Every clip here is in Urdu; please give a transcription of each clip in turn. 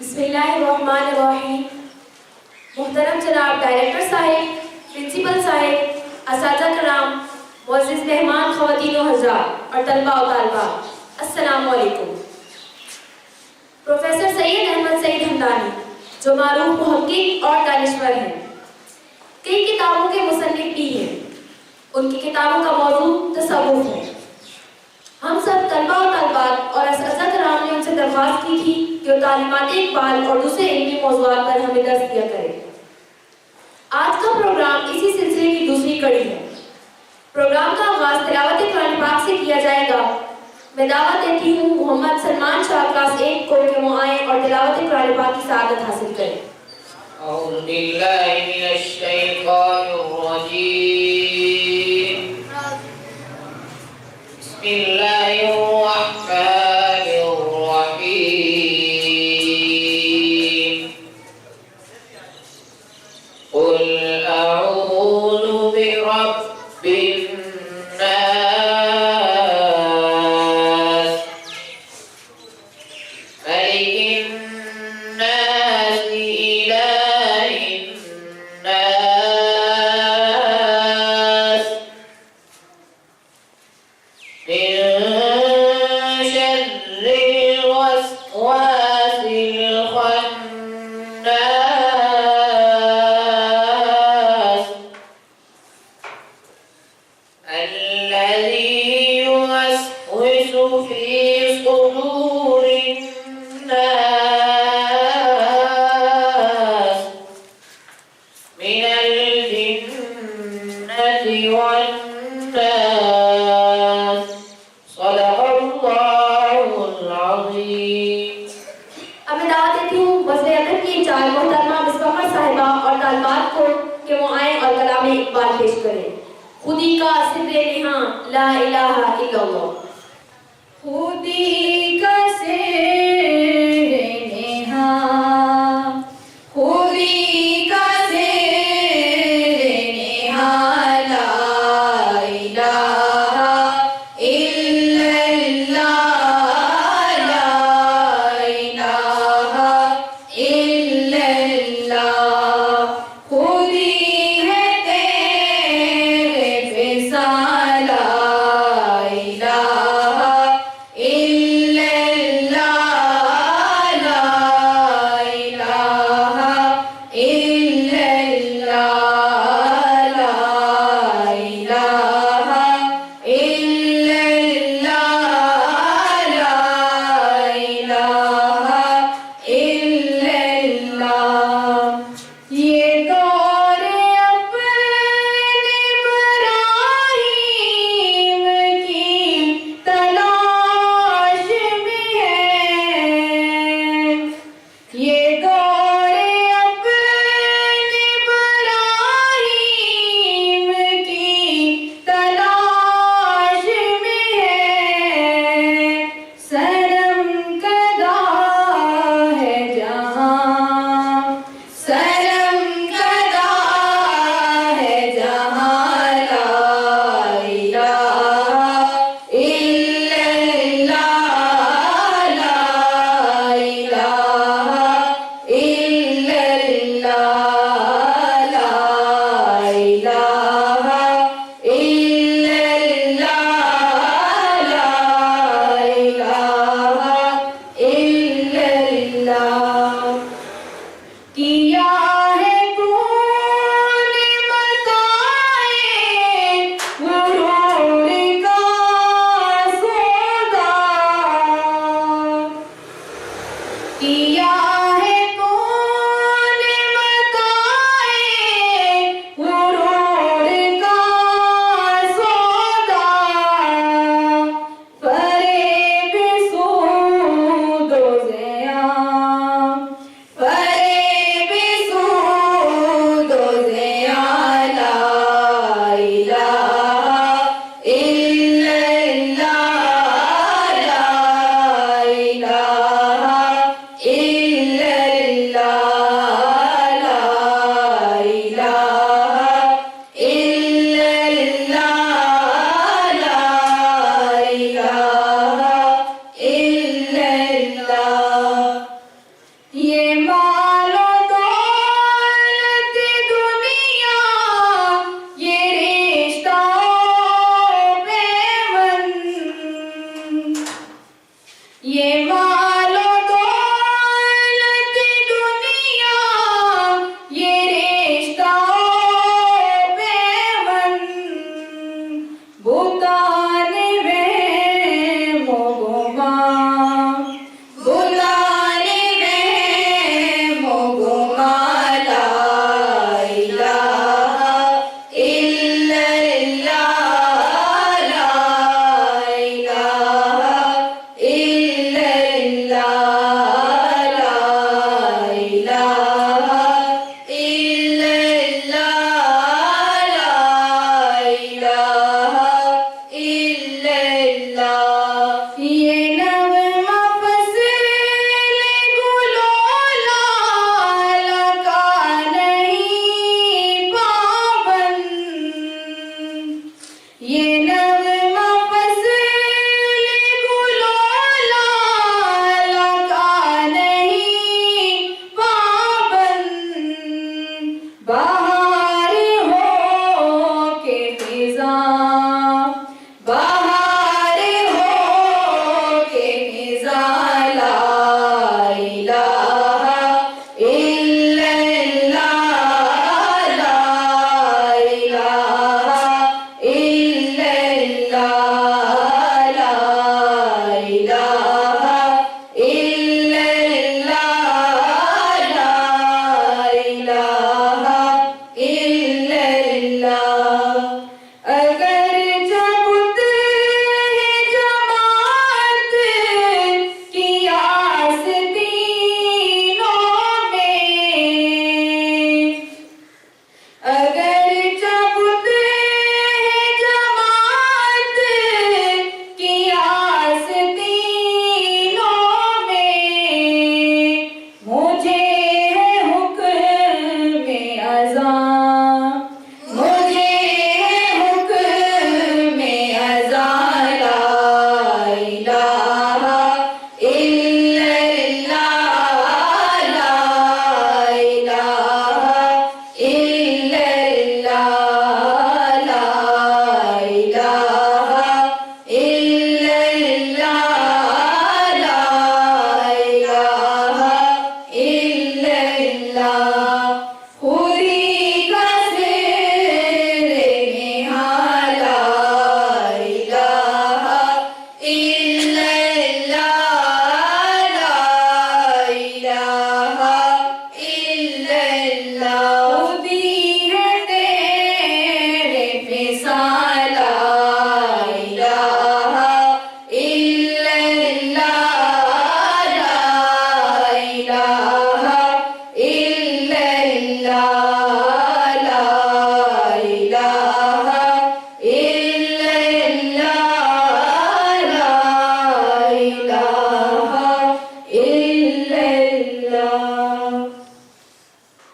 بسم اللہ الرحمن الرحیم. محترم جناب ڈائریکٹر صاحب، پرنسپل صاحب، اساتذہ کرام، معزز مہمان خواتین و حضرات اور طلباء و طالبات، السلام علیکم. پروفیسر سید احمد سعید ہمدانی جو معروف محقق اور دانشور ہیں، کئی کتابوں کے مصنف بھی ہیں. ان کی کتابوں کا موضوع تصوف ہے. ہم سب طلباء و طالبات اور اساتذہ کرام نے ان سے درخواست کی تھی کہ وہ تعلیمات اقبال اور دوسرے علمی موضوعات پر ہمیں درس دیا کریں. آج کا پروگرام اسی سلسلے کی دوسری کڑی ہے. پروگرام کا آغاز تلاوت قرآن پاک سے کیا جائے گا. میں دعوت دیتی ہوں محمد سلمان شاہ کلاس 1 کو کہ وہ آئیں اور تلاوت قرآن پاک کی سعادت حاصل کریں. اعوذ باللہ من الشیطان الرجیم. بسم اللہ الرحمن الرحیم. قل اعوذ برب الناس ملک الناس إله الناس من شر الوسواس الخناس الذي يوسوس في صدور الناس من الجنة والناس. صدق اللہ العظیم. اب میں دعوت دیتی ہوں وزیر ادب کی انچارج محترمہ مصباح صاحبہ اور طالبات کو کہ وہ آئیں اور کلام اقبال پیش کریں. خودی کا سر نہاں لا الہ الا اللہ. خودی کا سر نہاں، خودی کا سر نہاں، لا الہ الا اللہ، لا الہ الا اللہ. خودی ہے تیرے فیصل، لا الہ الا اللہ، لا الہ الا اللہ، لا الہ الا اللہ، لا الہ الا اللہ. یہ دور اپنے ابراہیم کی تلاش میں ہے. یہ دور اپنے ابراہیم کی تلاش میں ہے. سرم کدا ہے جہاں، سرم کدا ہے جہاں، لا الہ الا اللہ، لا الہ الا اللہ، لا الہ الا اللہ، لا الہ الا اللہ. کیا ہے تو نے متائے غرور کا سودا، کیا ہے تو نے متائے غرور کا سودا. فریب سود و زیاں، فریب سود و زیاں، لا الہ الا اللہ، لا الہ الا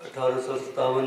1857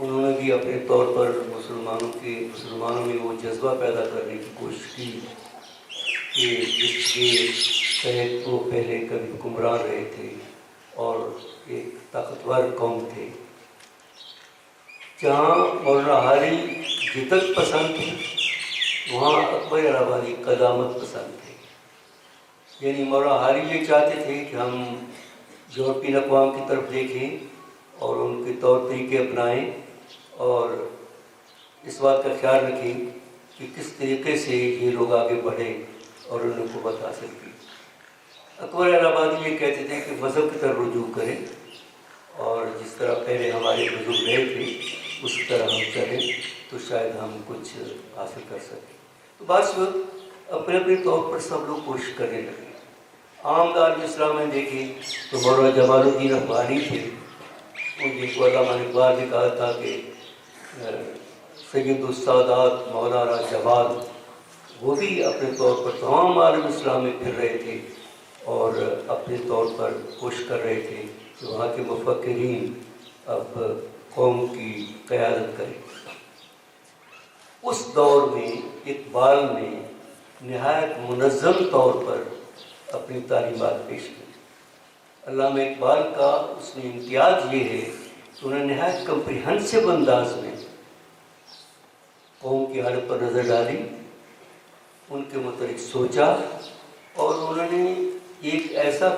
انہوں نے بھی اپنے طور پر مسلمانوں میں وہ جذبہ پیدا کرنے کی کوشش کی کہ جس کے تحت وہ پہلے کبھی حکمران رہے تھے اور ایک طاقتور قوم تھے. جہاں مولانا حالی جدت پسند تھے وہاں اکبر الہ آبادی قدامت پسند تھے. یعنی مولانا حالی یہ چاہتے تھے کہ ہم یورپین اقوام کی طرف دیکھیں اور ان کے طور طریقے اپنائیں اور اس بات کا خیال رکھیں کہ کس طریقے سے یہ لوگ آگے بڑھیں اور انہیں قوت حاصل کی. اکبر الہ آبادی یہ کہتے تھے کہ مذہب کی طرف رجوع کریں اور جس طرح پہلے ہمارے بزرگ رہے تھے اسی طرح ہم چلیں تو شاید ہم کچھ حاصل کر سکیں. تو بعض وقت اپنے اپنے طور پر سب لوگ کوشش کرنے لگے. عام دار اسلام میں دیکھیں تو مولانا جمال الدین افغانی تھے. ان جن کو علامہ اقبال نے کہا تھا کہ سید السادات مولانا جمال، وہ بھی اپنے طور پر تمام عالم اسلام میں پھر رہے تھے اور اپنے طور پر کوشش کر رہے تھے کہ وہاں کے مفکرین اب قوم کی قیادت کریں. اس دور میں اقبال نے نہایت منظم طور پر اپنی تعلیمات پیش کی. علامہ اقبال کا اس میں امتیاز یہ ہے کہ انہوں نے نہایت کمپریہنسو انداز میں قوم کی حالت پر نظر ڈالی، ان کے متعلق سوچا اور انہوں نے ایک ایسا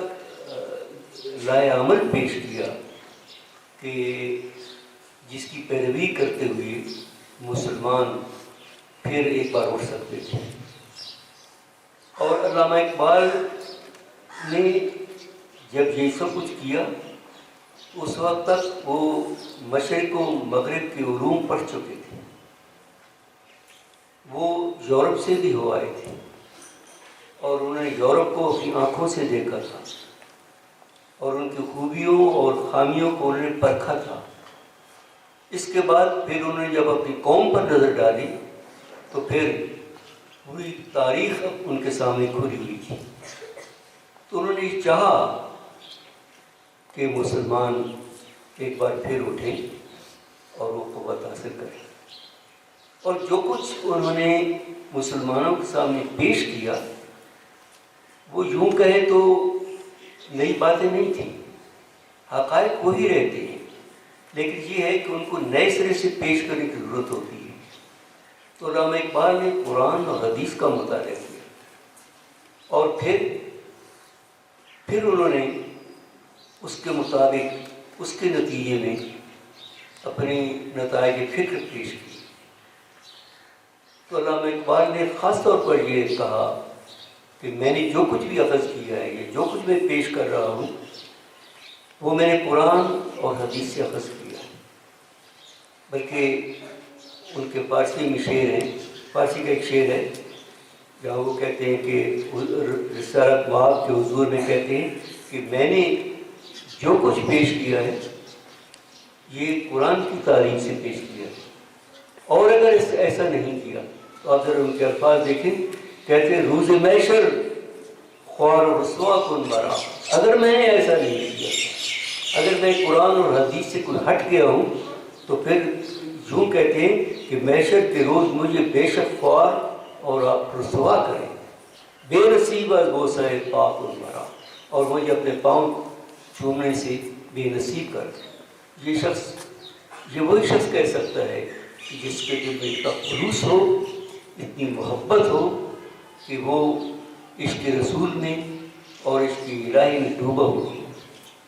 لائے عمل پیش کیا کہ جس کی پیروی کرتے ہوئے مسلمان پھر ایک بار اٹھ سکتے تھے. اور علامہ اقبال نے جب یہ سب کچھ کیا اس وقت تک وہ مشرق و مغرب کے علوم پڑھ چکے تھے. وہ یورپ سے بھی ہو آئے تھے اور انہوں نے یورپ کو اپنی آنکھوں سے دیکھا تھا اور ان کی خوبیوں اور خامیوں کو انہوں نے پرکھا تھا. اس کے بعد پھر انہوں نے جب اپنی قوم پر نظر ڈالی تو پھر پوری تاریخ ان کے سامنے کھلی ہوئی تھی. تو انہوں نے چاہا کہ مسلمان ایک بار پھر اٹھیں اور وہ قوت حاصل کریں. اور جو کچھ انہوں نے مسلمانوں کے سامنے پیش کیا وہ یوں کہیں تو نئی باتیں نہیں تھیں، حقائق وہی رہتے ہیں، لیکن یہ ہے کہ ان کو نئے سرے سے پیش کرنے کی ضرورت ہوتی ہے. تو علامہ اقبال نے قرآن اور حدیث کا مطالعہ کیا اور پھر انہوں نے اس کے مطابق اس کے نتیجے میں اپنی نتائج فکر پیش کی. تو علامہ اقبال نے خاص طور پر یہ کہا کہ میں نے جو کچھ بھی اخذ کیا ہے یا جو کچھ میں پیش کر رہا ہوں وہ میں نے قرآن اور حدیث سے اخذ کیا ہے. بلکہ ان کے فارسی میں شعر ہیں، فارسی کا ایک شعر ہے جہاں وہ کہتے ہیں کہ رسالت مآب کے حضور میں کہتے ہیں کہ میں نے جو کچھ پیش کیا ہے یہ قرآن کی تعلیم سے پیش کیا ہے، اور اگر ایسا نہیں کیا تو آپ ذرا ان کے الفاظ دیکھیں. کہتے ہیں روز محشر خوار و رسوا کن مرا. اگر میں نے ایسا نہیں کیا، اگر میں قرآن اور حدیث سے کوئی ہٹ گیا ہوں تو پھر یوں کہتے ہیں کہ محشر کے روز مجھے بے شک خوار اور آپ رسوا کریں، بے نصیب از بوسہ پاک کن مرا، اور مجھے اپنے پاؤں چومنے سے بے نصیب کر دیں. یہ وہی شخص کہہ سکتا ہے کہ جس کے دل میں اتنا خلوص ہو، اتنی محبت ہو کہ وہ عشق رسول میں اور عشق الہی میں ڈوبا ہو،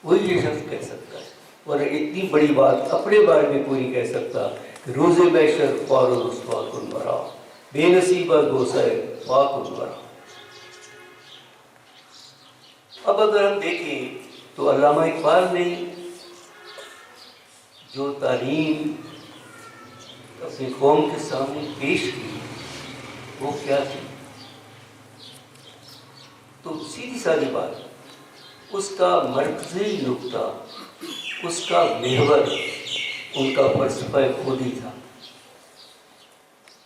وہی یہ شخص کہہ سکتا ہے. اور اتنی بڑی بات اپنے بارے میں کوئی نہیں کہہ سکتا کہ روز محشر خوار و رسوا کن مرا، بے نصیب از بوسہ پاک کن مرا. اب اگر ہم دیکھیں تو علامہ اقبال نے جو تعلیم اپنی قوم کے سامنے پیش کی وہ کیا تھی؟ تو سیدھی سادی بات، اس کا مرکزی نقطہ، اس کا محور ان کا فلسفہ خودی تھا.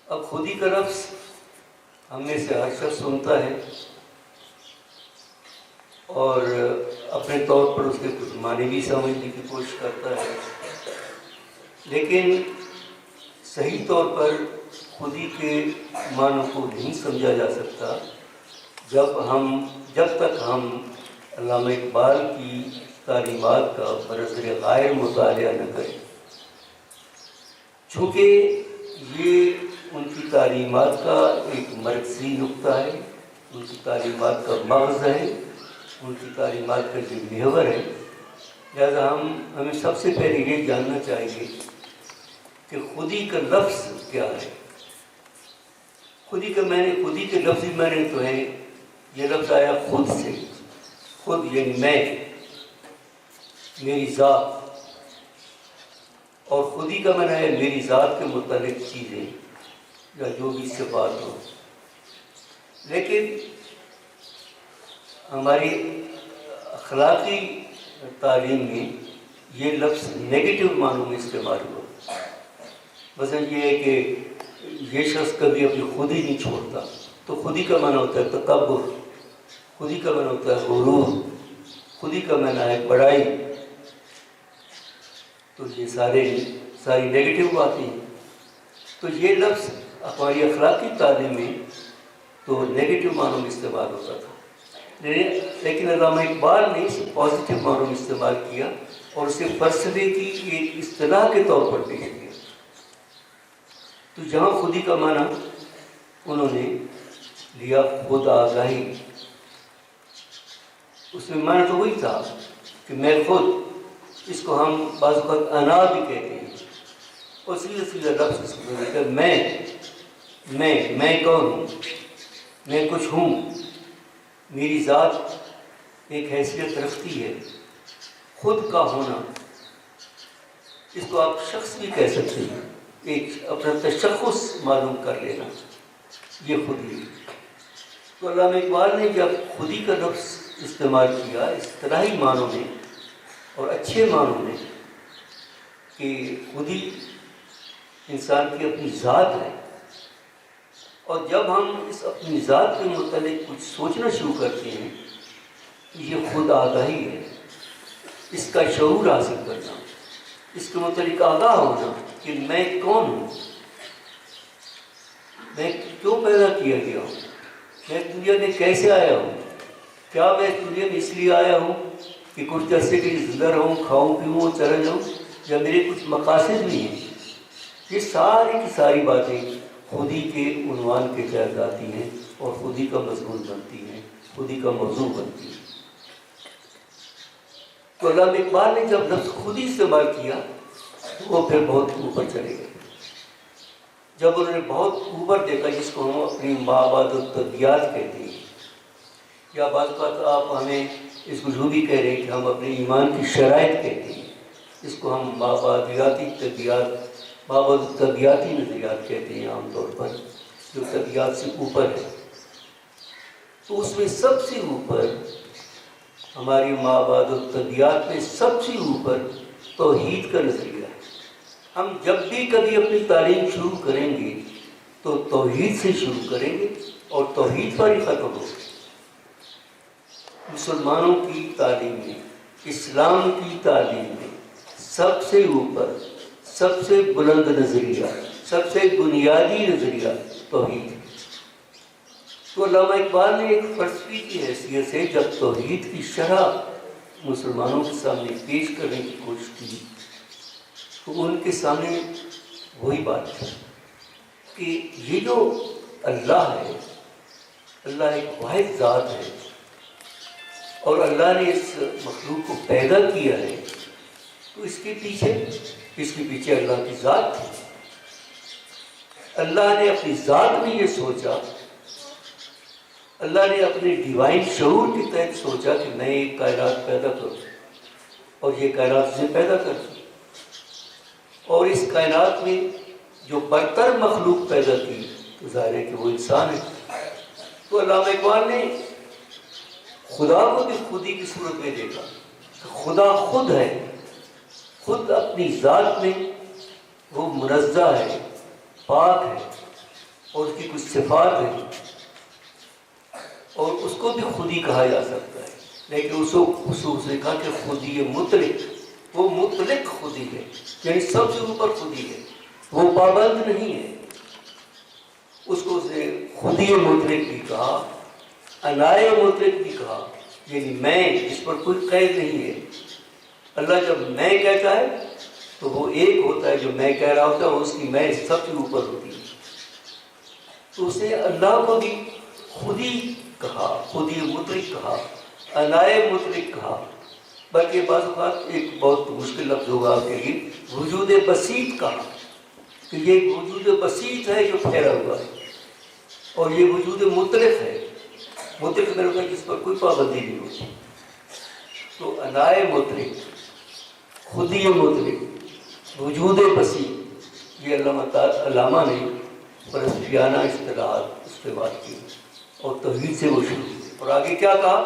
اب خودی کا لفظ ہم میں سے ہر شخص سنتا ہے اور اپنے طور پر اس کے کچھ معنی بھی سمجھنے کی کوشش کرتا ہے، لیکن صحیح طور پر خودی کے معنوں کو نہیں سمجھا جا سکتا جب تک ہم علامہ اقبال کی تعلیمات کا بنظر غائب مطالعہ نہ کریں، چونکہ یہ ان کی تعلیمات کا ایک مرکزی نقطہ ہے، ان کی تعلیمات کا مغز ہے، ان کی تعلیمات کا جو محور ہے۔ لہذا ہمیں سب سے پہلے یہ جاننا چاہیے کہ خودی کا لفظ کیا ہے۔ خودی کے لفظی معنی تو ہے، یہ لفظ آیا خود سے، خود یعنی میں، میری ذات، اور خودی کا معنی ہے میری ذات کے متعلق چیزیں یا جو بھی صفات ہو۔ لیکن ہماری اخلاقی تعلیم میں یہ لفظ نیگیٹو معنوں میں استعمال ہوا۔ مثلا یہ ہے کہ یہ شخص کبھی اپنی خودی نہیں چھوڑتا، تو خودی کا معنی ہوتا ہے تکبر، خودی کا معنی ہوتا ہے غرور، خودی کا معنی ہے بڑائی۔ تو یہ ساری نیگیٹو باتیں ہیں۔ تو یہ لفظ ہماری اخلاقی تعلیم میں تو نیگیٹو معنوں میں استعمال ہوتا تھا، لیکن علامہ اقبال نے اسے پازیٹیو معنوں میں استعمال کیا اور اسے فلسفے کی ایک اصطلاح کے طور پر پیش کیا۔ تو جہاں خودی کا معنی انہوں نے لیا خود آگاہی، اس میں معنی تو وہی تھا کہ میں خود، اس کو ہم بعض اوقات انا بھی کہتے ہیں، اور سیدھا لفظ اس کو کہ میں کون ہوں، میں کچھ ہوں، میری ذات ایک حیثیت رکھتی ہے۔ خود کا ہونا، اس کو آپ شخص بھی کہہ سکتے ہیں، ایک اپنا تشخص معلوم کر لینا، یہ خودی۔ تو علامہ اقبال نے جب خودی کا لفظ استعمال کیا اصطلاحی معنوں میں اور اچھے معنوں میں کہ خودی انسان کی اپنی ذات ہے، اور جب ہم اس اپنی ذات کے متعلق کچھ سوچنا شروع کرتے ہیں تو یہ خود آگاہی ہے، اس کا شعور حاصل کرنا، اس کے متعلق آگاہ ہونا کہ میں کون ہوں، میں کیوں پیدا کیا گیا ہوں، میں دنیا میں کیسے آیا ہوں، کیا میں دنیا میں اس لیے آیا ہوں کہ کچھ عرصے کے لیے زندہ رہوں، کھاؤں پیوں اور چلا جاؤں، یا میرے کچھ مقاصد بھی ہیں۔ یہ ساری کی ساری باتیں خودی کے عنوان کے تحت آتی ہیں اور خودی کا مضمون بنتی ہیں، خودی کا موضوع بنتی ہیں۔ تو علامہ اقبال نے جب لفظ خودی استعمال کیا تو وہ پھر بہت اوپر چلے گئے۔ جب انہوں نے بہت اوپر دیکھا، جس کو ہم اپنی مابعد الطبیعت کہتے ہیں، یا بعض اوقات آپ ہمیں اس کو جو بھی کہہ رہے ہیں کہ ہم اپنے ایمان کی شرائط کہتے ہیں، اس کو ہم مابعدیاتی طبیعت، مابعد الطبیعتی نظریات کہتے ہیں عام طور پر، جو طبیعت سے اوپر ہے۔ تو اس میں سب سے اوپر، ہماری مابعد الطبیعت میں سب سے اوپر توحید کا نظریہ ہے۔ ہم جب بھی کبھی اپنی تعلیم شروع کریں گے تو توحید سے شروع کریں گے اور توحید پر ہی ختم ہوگا۔ مسلمانوں کی تعلیم میں، اسلام کی تعلیم میں سب سے اوپر، سب سے بلند نظریہ، سب سے بنیادی نظریہ توحید ہے۔ تو علامہ اقبال نے ایک فلسفی کی حیثیت سے جب توحید کی شرح مسلمانوں کے سامنے پیش کرنے کی کوشش کی تو ان کے سامنے وہی بات ہے کہ یہ جو اللہ ہے، اللہ ایک واحد ذات ہے، اور اللہ نے اس مخلوق کو پیدا کیا ہے، تو اس کے پیچھے اللہ کی ذات تھی۔ اللہ نے اپنی ذات میں یہ سوچا، اللہ نے اپنے ڈیوائن شعور کے تحت سوچا کہ میں ایک کائنات پیدا کروں اور یہ کائنات سے پیدا کروں، اور اس کائنات میں جو برتر مخلوق پیدا کی تو ظاہر ہے کہ وہ انسان ہے۔ تو علامہ اقبال نے خدا کو بھی خودی کی صورت میں دیکھا، خدا خود ہے، خود اپنی ذات میں وہ منزہ ہے، پاک ہے، اور اس کی کچھ صفات ہیں، اور اس کو بھی خودی کہا جا سکتا ہے، لیکن اس نے کہا کہ خودی مطلق، وہ مطلق خودی ہے، یعنی سب سے اوپر خودی ہے، وہ پابند نہیں ہے. اس کو اس نے خودی مطلق بھی کہا، انائے مطلق بھی کہا، یعنی میں جس پر کوئی قید نہیں ہے. اللہ جب میں کہتا ہے تو وہ ایک ہوتا ہے، جو میں کہہ رہا ہوتا ہے اس کی میں سب سے اوپر ہوتی ہے. تو اس نے اللہ کو بھی خودی کہا، خودی مطلق کہا، انائے مطلق کہا. بلکہ بعض اوقات ایک بہت مشکل لفظ ہوگا آپ کے لیے، وجود بسیط کہا، کہ یہ ایک وجود بسیط ہے جو پھیلا ہوا ہے، اور یہ وجود مطلق ہے. مطلق میں ہوتا ہے جس پر کوئی پابندی نہیں ہوتی. تو انائے مطلق، خودی مطلق، وجود بسیط، یہ علامہ نے فلسفیانہ اصطلاحات استعمال کی اور توحید سے وہ شروع کی. اور آگے کیا کہا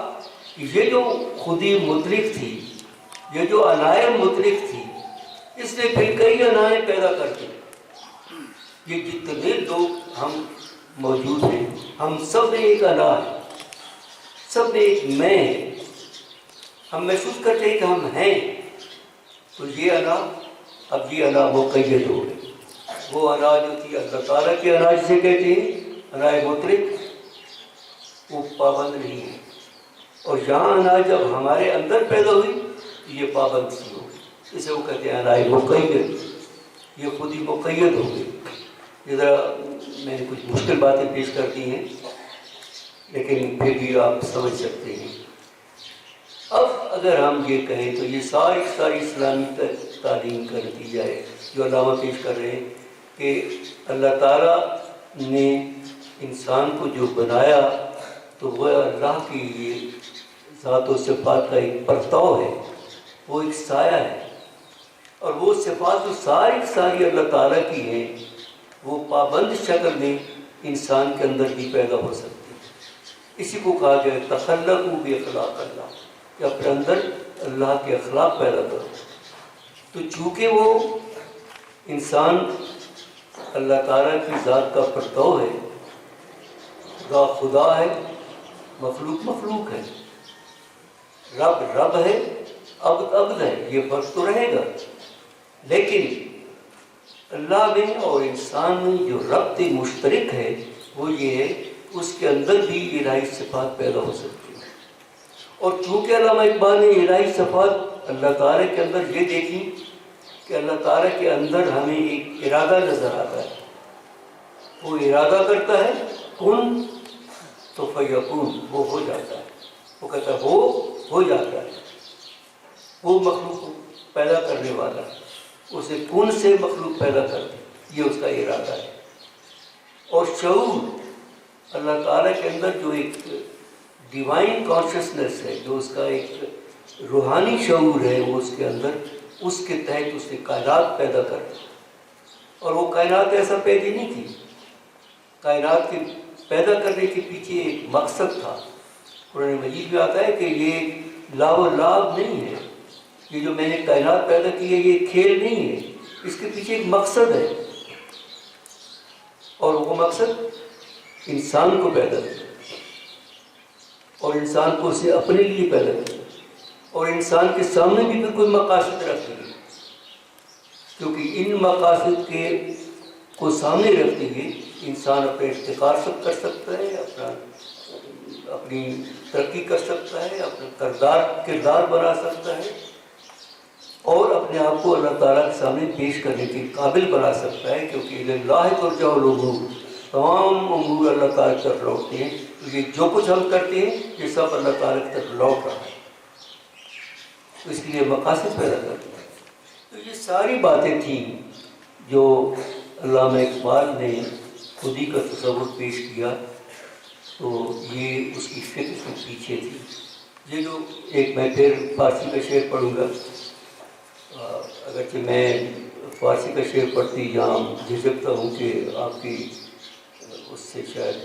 کہ یہ جو خودی مطلق تھی، یہ جو انائے مطلق تھی، اس نے پھر کئی انائے پیدا کر دی. یہ جتنے لوگ ہم موجود ہیں، ہم سب میں ایک انا ہے، سب میں ایک میں ہے. ہم محسوس کرتے ہیں کہ ہم ہیں، تو یہ انا، اب یہ انا مقید ہو گئی. وہ انا جو تھی اللہ تعالیٰ کی انا جسے کہتے ہیں انائے مطلق، وہ پابند نہیں ہے. اور یہاں انا جب ہمارے اندر پیدا ہوئی تو یہ پابند سی ہو گئی. اسے وہ کہتے ہیں انائے مقید، یہ خود ہی مقید ہو گئی. یہ ذرا میں نے کچھ مشکل باتیں پیش کر دی ہیں، لیکن پھر بھی آپ سمجھ سکتے ہیں. اب اگر ہم یہ کہیں تو یہ ساری اسلامی تعلیم کا نتیجہ ہے جو علامہ پیش کر رہے ہیں، کہ اللہ تعالیٰ نے انسان کو جو بنایا تو وہ اللہ کی یہ ذات و صفات کا ایک پرتاؤ ہے، وہ ایک سایہ ہے. اور وہ صفات جو ساری اللہ تعالیٰ کی ہیں، وہ پابند شکل میں انسان کے اندر بھی پیدا ہو سکتی ہے. اسی کو کہا گیا تخلقوا باخلاق اللہ، کہ اپنے اندر اللہ کے اخلاق پیدا کرو. تو چونکہ وہ انسان اللہ تعالیٰ کی ذات کا پرتاؤ ہے، خدا خدا ہے، مخلوق ہے، رب ہے، عبد ہے، یہ فرق تو رہے گا. لیکن اللہ میں اور انسان میں جو ربط مشترک ہے وہ یہ ہے، اس کے اندر بھی الہی صفات پیدا ہو سکتی ہیں. اور چونکہ علامہ اقبال نے الہی صفات اللہ تعالیٰ کے اندر یہ دیکھی کہ اللہ تعالیٰ کے اندر ہمیں ایک ارادہ نظر آتا ہے. وہ ارادہ کرتا ہے کن تو فیکون، وہ ہو جاتا ہے. وہ کہتا ہے ہو جاتا ہے. وہ مخلوق پیدا کرنے والا ہے، اسے کن سے مخلوق پیدا کر دی، یہ اس کا ارادہ ہے. اور شعور اللہ تعالیٰ کے اندر جو ایک ڈیوائن کانشسنس ہے، جو اس کا ایک روحانی شعور ہے، وہ اس کے اندر، اس کے تحت اس نے کائنات پیدا کر دی. اور وہ کائنات ایسا پیدا نہیں تھی، کائنات کے پیدا کرنے کے پیچھے ایک مقصد تھا. قرآن مجید میں آتا ہے کہ یہ لاو و لعب نہیں ہے، یہ جو میں نے کائنات پیدا کی ہے یہ کھیل نہیں ہے، اس کے پیچھے ایک مقصد ہے. اور وہ مقصد انسان کو پیدا کیا، اور انسان کو اسے اپنے لیے پیدا کیا، اور انسان کے سامنے بھی پھر کوئی مقاصد رکھتے ہیں. کیونکہ ان مقاصد کو سامنے رکھتے ہوئے انسان اپنے افتخار سب کر سکتا ہے، اپنی ترقی کر سکتا ہے، اپنا کردار بنا سکتا ہے، اور اپنے آپ کو اللہ تعالیٰ کے سامنے پیش کرنے کے قابل بنا سکتا ہے. کیونکہ اللہ ترجع الامور، تمام امور اللہ تعالیٰ کی طرف لوٹتے ہیں. یہ جو کچھ ہم کرتے ہیں یہ سب اللہ تعالیٰ کی طرف لوٹ رہا ہے، تو اس کے لیے مقاصد پیدا کرتے ہیں. تو یہ ساری باتیں تھیں جو علامہ اقبال نے خودی کا تصور پیش کیا، تو یہ اس کی فکر کے پیچھے تھی. یہ جو ایک میں پھر فارسی کا شعر پڑھوں گا، اگرچہ میں فارسی کا شعر پڑھتی یہاں جھجکتا ہوں کہ آپ کی اس سے شاید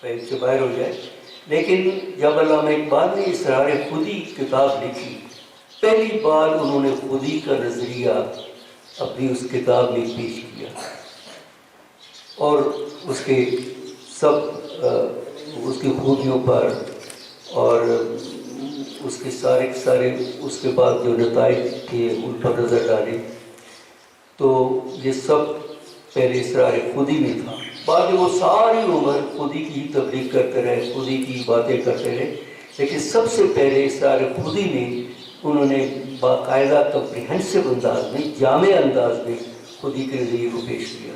فہم سے باہر ہو جائے، لیکن جب علامہ اقبال نے اسرار خودی کتاب لکھی، پہلی بار انہوں نے خودی کا نظریہ اپنی اس کتاب میں پیش کیا، اور اس کے سب اس کی خوبیوں پر اور اس کے سارے اس کے بعد جو نتائج تھے ان پر نظر ڈالیں تو یہ سب پہلے اصرار خودی میں تھا. بعد وہ ساری عمر خودی کی تبلیغ کرتے رہے, خودی کی باتیں کرتے رہے, لیکن سب سے پہلے اصرار خودی میں انہوں نے باقاعدہ کمپریہنسو انداز میں, جامع انداز میں خودی کے نظریے کو پیش کیا.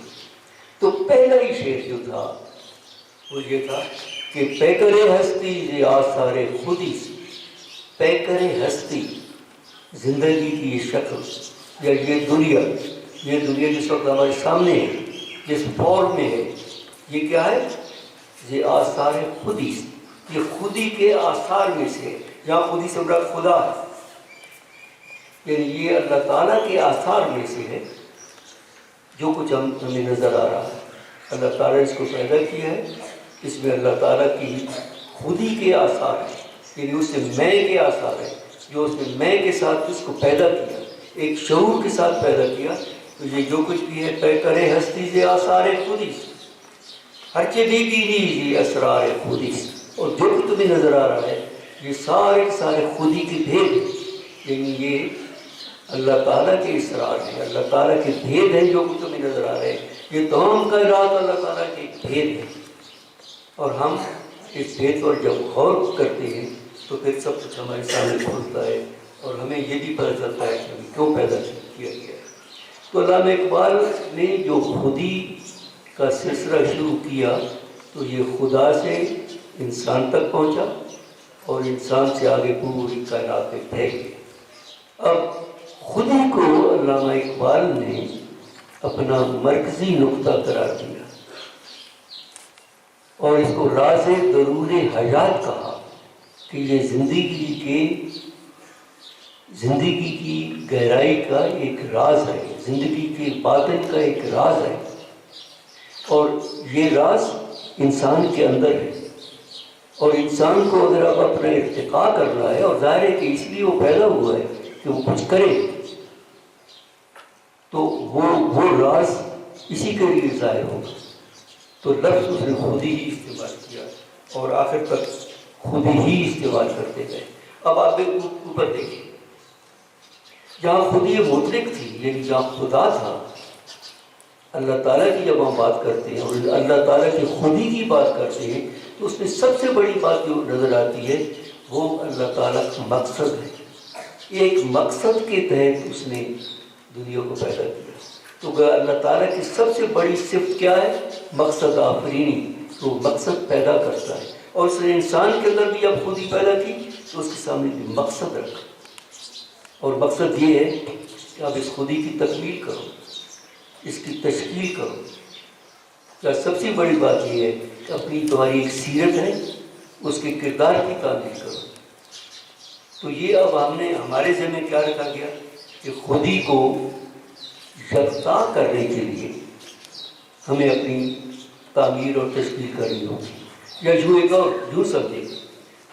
تو پہلا ہی شعر جو تھا وہ یہ تھا کہ پیکر ہستی یہ آثار خودی سے, پیکر ہستی زندگی کی یہ شکل یا یہ دنیا جس وقت ہمارے سامنے ہے, جس فارم میں ہے, یہ کیا ہے؟ یہ آثار خودی سے, یہ خودی کے آثار میں سے, جہاں خودی سے مراد خدا ہے, یعنی یہ اللہ تعالیٰ کے آثار میں سے ہے. جو کچھ ہمیں نظر آ رہا ہے اللہ تعالیٰ نے اس کو پیدا کیا ہے, اس میں اللہ تعالیٰ کی خودی کے آثار ہیں, یعنی اس سے میں کے آثار ہیں, جو اس نے میں کے ساتھ اس کو پیدا کیا, ایک شعور کے ساتھ پیدا کیا. تو یہ جو کچھ بھی ہے طے کرے ہستی سے آثار خودی سے, ہر چیز کی اسرار خودی سے, اور جو کچھ تمہیں نظر آ رہا ہے یہ سارے خودی کے بھید ہیں, یعنی یہ اللہ تعالیٰ کے اسرار ہیں, اللہ تعالیٰ کے بھید ہیں. جو کچھ تمہیں نظر آ رہے ہیں یہ تمام کائنات اللہ تعالیٰ کے بھید ہیں, اور ہم اس بھید پر جب غور کرتے ہیں تو پھر سب کچھ ہمارے سامنے کھلتا ہے, اور ہمیں یہ بھی پتہ چلتا ہے کہ ہمیں کیوں پیدا کیا گیا ہے. تو علامہ اقبال نے جو خودی کا سلسلہ شروع کیا تو یہ خدا سے انسان تک پہنچا, اور انسان سے آگے پوری کائنات میں پھیل گیا. اب خودی کو علامہ اقبال نے اپنا مرکزی نقطہ قرار دیا اور اس کو راز ضرور حیات کہا کہ یہ زندگی کی گہرائی کا ایک راز ہے, زندگی کے باطن کا ایک راز ہے, اور یہ راز انسان کے اندر ہے. اور انسان کو اگر اب اپنا ارتقاء کرنا ہے, اور ظاہر ہے کہ اس لیے وہ پیدا ہوا ہے کہ وہ کچھ کرے, تو وہ راز اسی کے لیے ظاہر ہوگا. تو لفظ اس نے خودی ہی استعمال کیا اور آخر تک خودی ہی استعمال کرتے گئے. اب آپ اوپر دیکھیں, جہاں خودی مطلق تھی, یعنی جہاں خدا تھا, اللہ تعالیٰ کی جب ہم بات کرتے ہیں اور اللہ تعالیٰ کی خودی کی بات کرتے ہیں تو اس میں سب سے بڑی بات جو نظر آتی ہے وہ اللہ تعالیٰ کا مقصد ہے. ایک مقصد کے تحت اس نے دنیا کو پیدا کیا. تو اللہ تعالیٰ کی سب سے بڑی صفت کیا ہے؟ مقصد آفرینی. تو مقصد پیدا کرتا ہے, اور اس نے انسان کے اندر بھی اب خودی پیدا کی تو اس کے سامنے بھی مقصد رکھا, اور مقصد یہ ہے کہ آپ اس خودی کی تکمیل کرو, اس کی تشکیل کرو. کیا سب سے بڑی بات یہ ہے کہ اپنی تمہاری ایک سیرت ہے, اس کے کردار کی تعمیر کرو. تو یہ اب ہم نے ہمارے ذہن کیا رکھا گیا کہ خودی کو یکتا کرنے کے لیے ہمیں اپنی تعمیر اور تشکیل کرنی ہوگی. یا یوں سمجھے,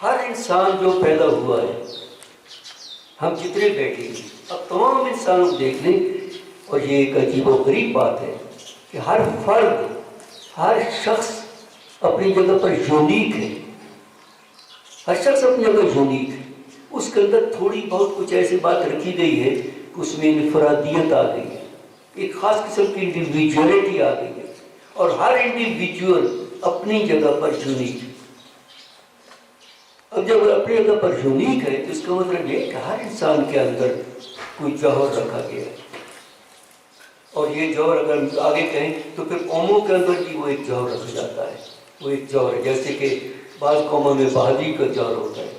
ہر انسان جو پیدا ہوا ہے, ہم جتنے بیٹھے ہیں, اب تمام انسانوں کو دیکھ لیں, اور یہ ایک عجیب و غریب بات ہے کہ ہر فرد, ہر شخص اپنی جگہ پر یونیک ہے. ہر شخص اپنی جگہ یونیک ہے. اس کے اندر تھوڑی بہت کچھ ایسی بات رکھی گئی ہے کہ اس میں انفرادیت آ گئی ہے, ایک خاص قسم کی انڈیویجولیٹی آ گئی ہے, اور ہر انڈیویجول اپنی جگہ پر یونیک ہے. اب جب اپنی جگہ پر یونیک ہے تو اس کا مطلب یہ کہ ہر انسان کے اندر کوئی جوہر رکھا گیا ہے, اور یہ جوہر اگر آگے کہیں تو پھر قوموں کے اندر بھی وہ ایک جوہر رکھا جاتا ہے. وہ ایک جوہر ہے, جیسے کہ بعض قوموں میں بہادری کا جوہر ہوتا ہے,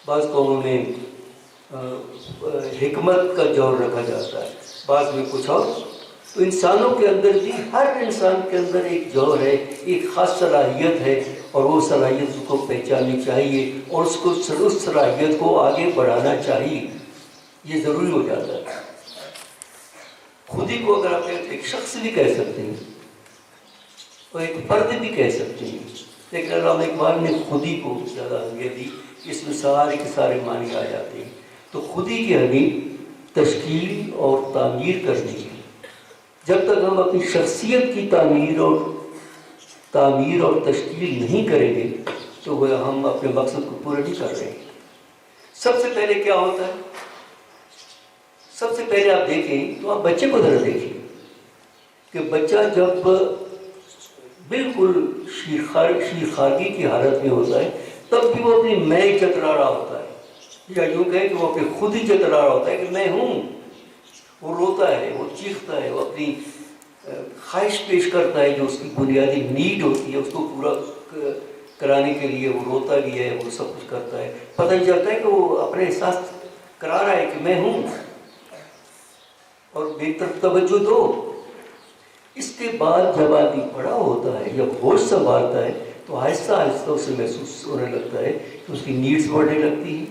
بعض قوموں میں حکمت کا جوہر رکھا جاتا ہے, بعض میں کچھ اور. تو انسانوں کے اندر بھی ہر انسان کے اندر ایک جوہر ہے, ایک خاص صلاحیت ہے, اور وہ صلاحیت اس کو پہچاننی چاہیے اور اس صلاحیت کو آگے بڑھانا چاہیے. یہ ضروری ہو جاتا ہے. خودی کو اگر آپ ایک شخص بھی کہہ سکتے ہیں اور ایک فرد بھی کہہ سکتے ہیں, لیکن علامہ اقبال نے خودی کو زیادہ اہمیت دی, اس میں سارے کے سارے معنی آ جاتے ہیں. تو خودی کی ہمیں تشکیل اور تعمیر کرنی ہے. جب تک ہم اپنی شخصیت کی تعمیر اور تشکیل نہیں کریں گے تو وہ ہم اپنے مقصد کو پورا نہیں کر رہے ہیں. سب سے پہلے کیا ہوتا ہے؟ سب سے پہلے آپ دیکھیں تو آپ بچے کو ذرا دیکھیں کہ بچہ جب بالکل شیرخواری کی حالت میں ہوتا ہے تب بھی وہ اپنی میں چترا رہا ہوتا ہے، یا یوں کہیں کہ وہ اپنی خود ہی چترا رہا ہوتا ہے کہ میں ہوں. وہ روتا ہے، وہ چیختا ہے، وہ اپنی خواہش پیش کرتا ہے جو اس کی بنیادی نیڈ ہوتی ہے اس کو پورا کرانے کے لیے. وہ روتا بھی ہے، وہ سب کچھ کرتا ہے، پتہ نہیں چلتا ہے کہ وہ اپنے احساس کرا رہا ہے کہ میں ہوں. اور بے طرف توجہ دو. اس کے بعد جب آدمی بڑا ہوتا ہے، جب ہوش سنبھالتا ہے تو آہستہ آہستہ اسے محسوس ہونے لگتا ہے کہ اس کی نیڈز بڑھنے لگتی ہیں،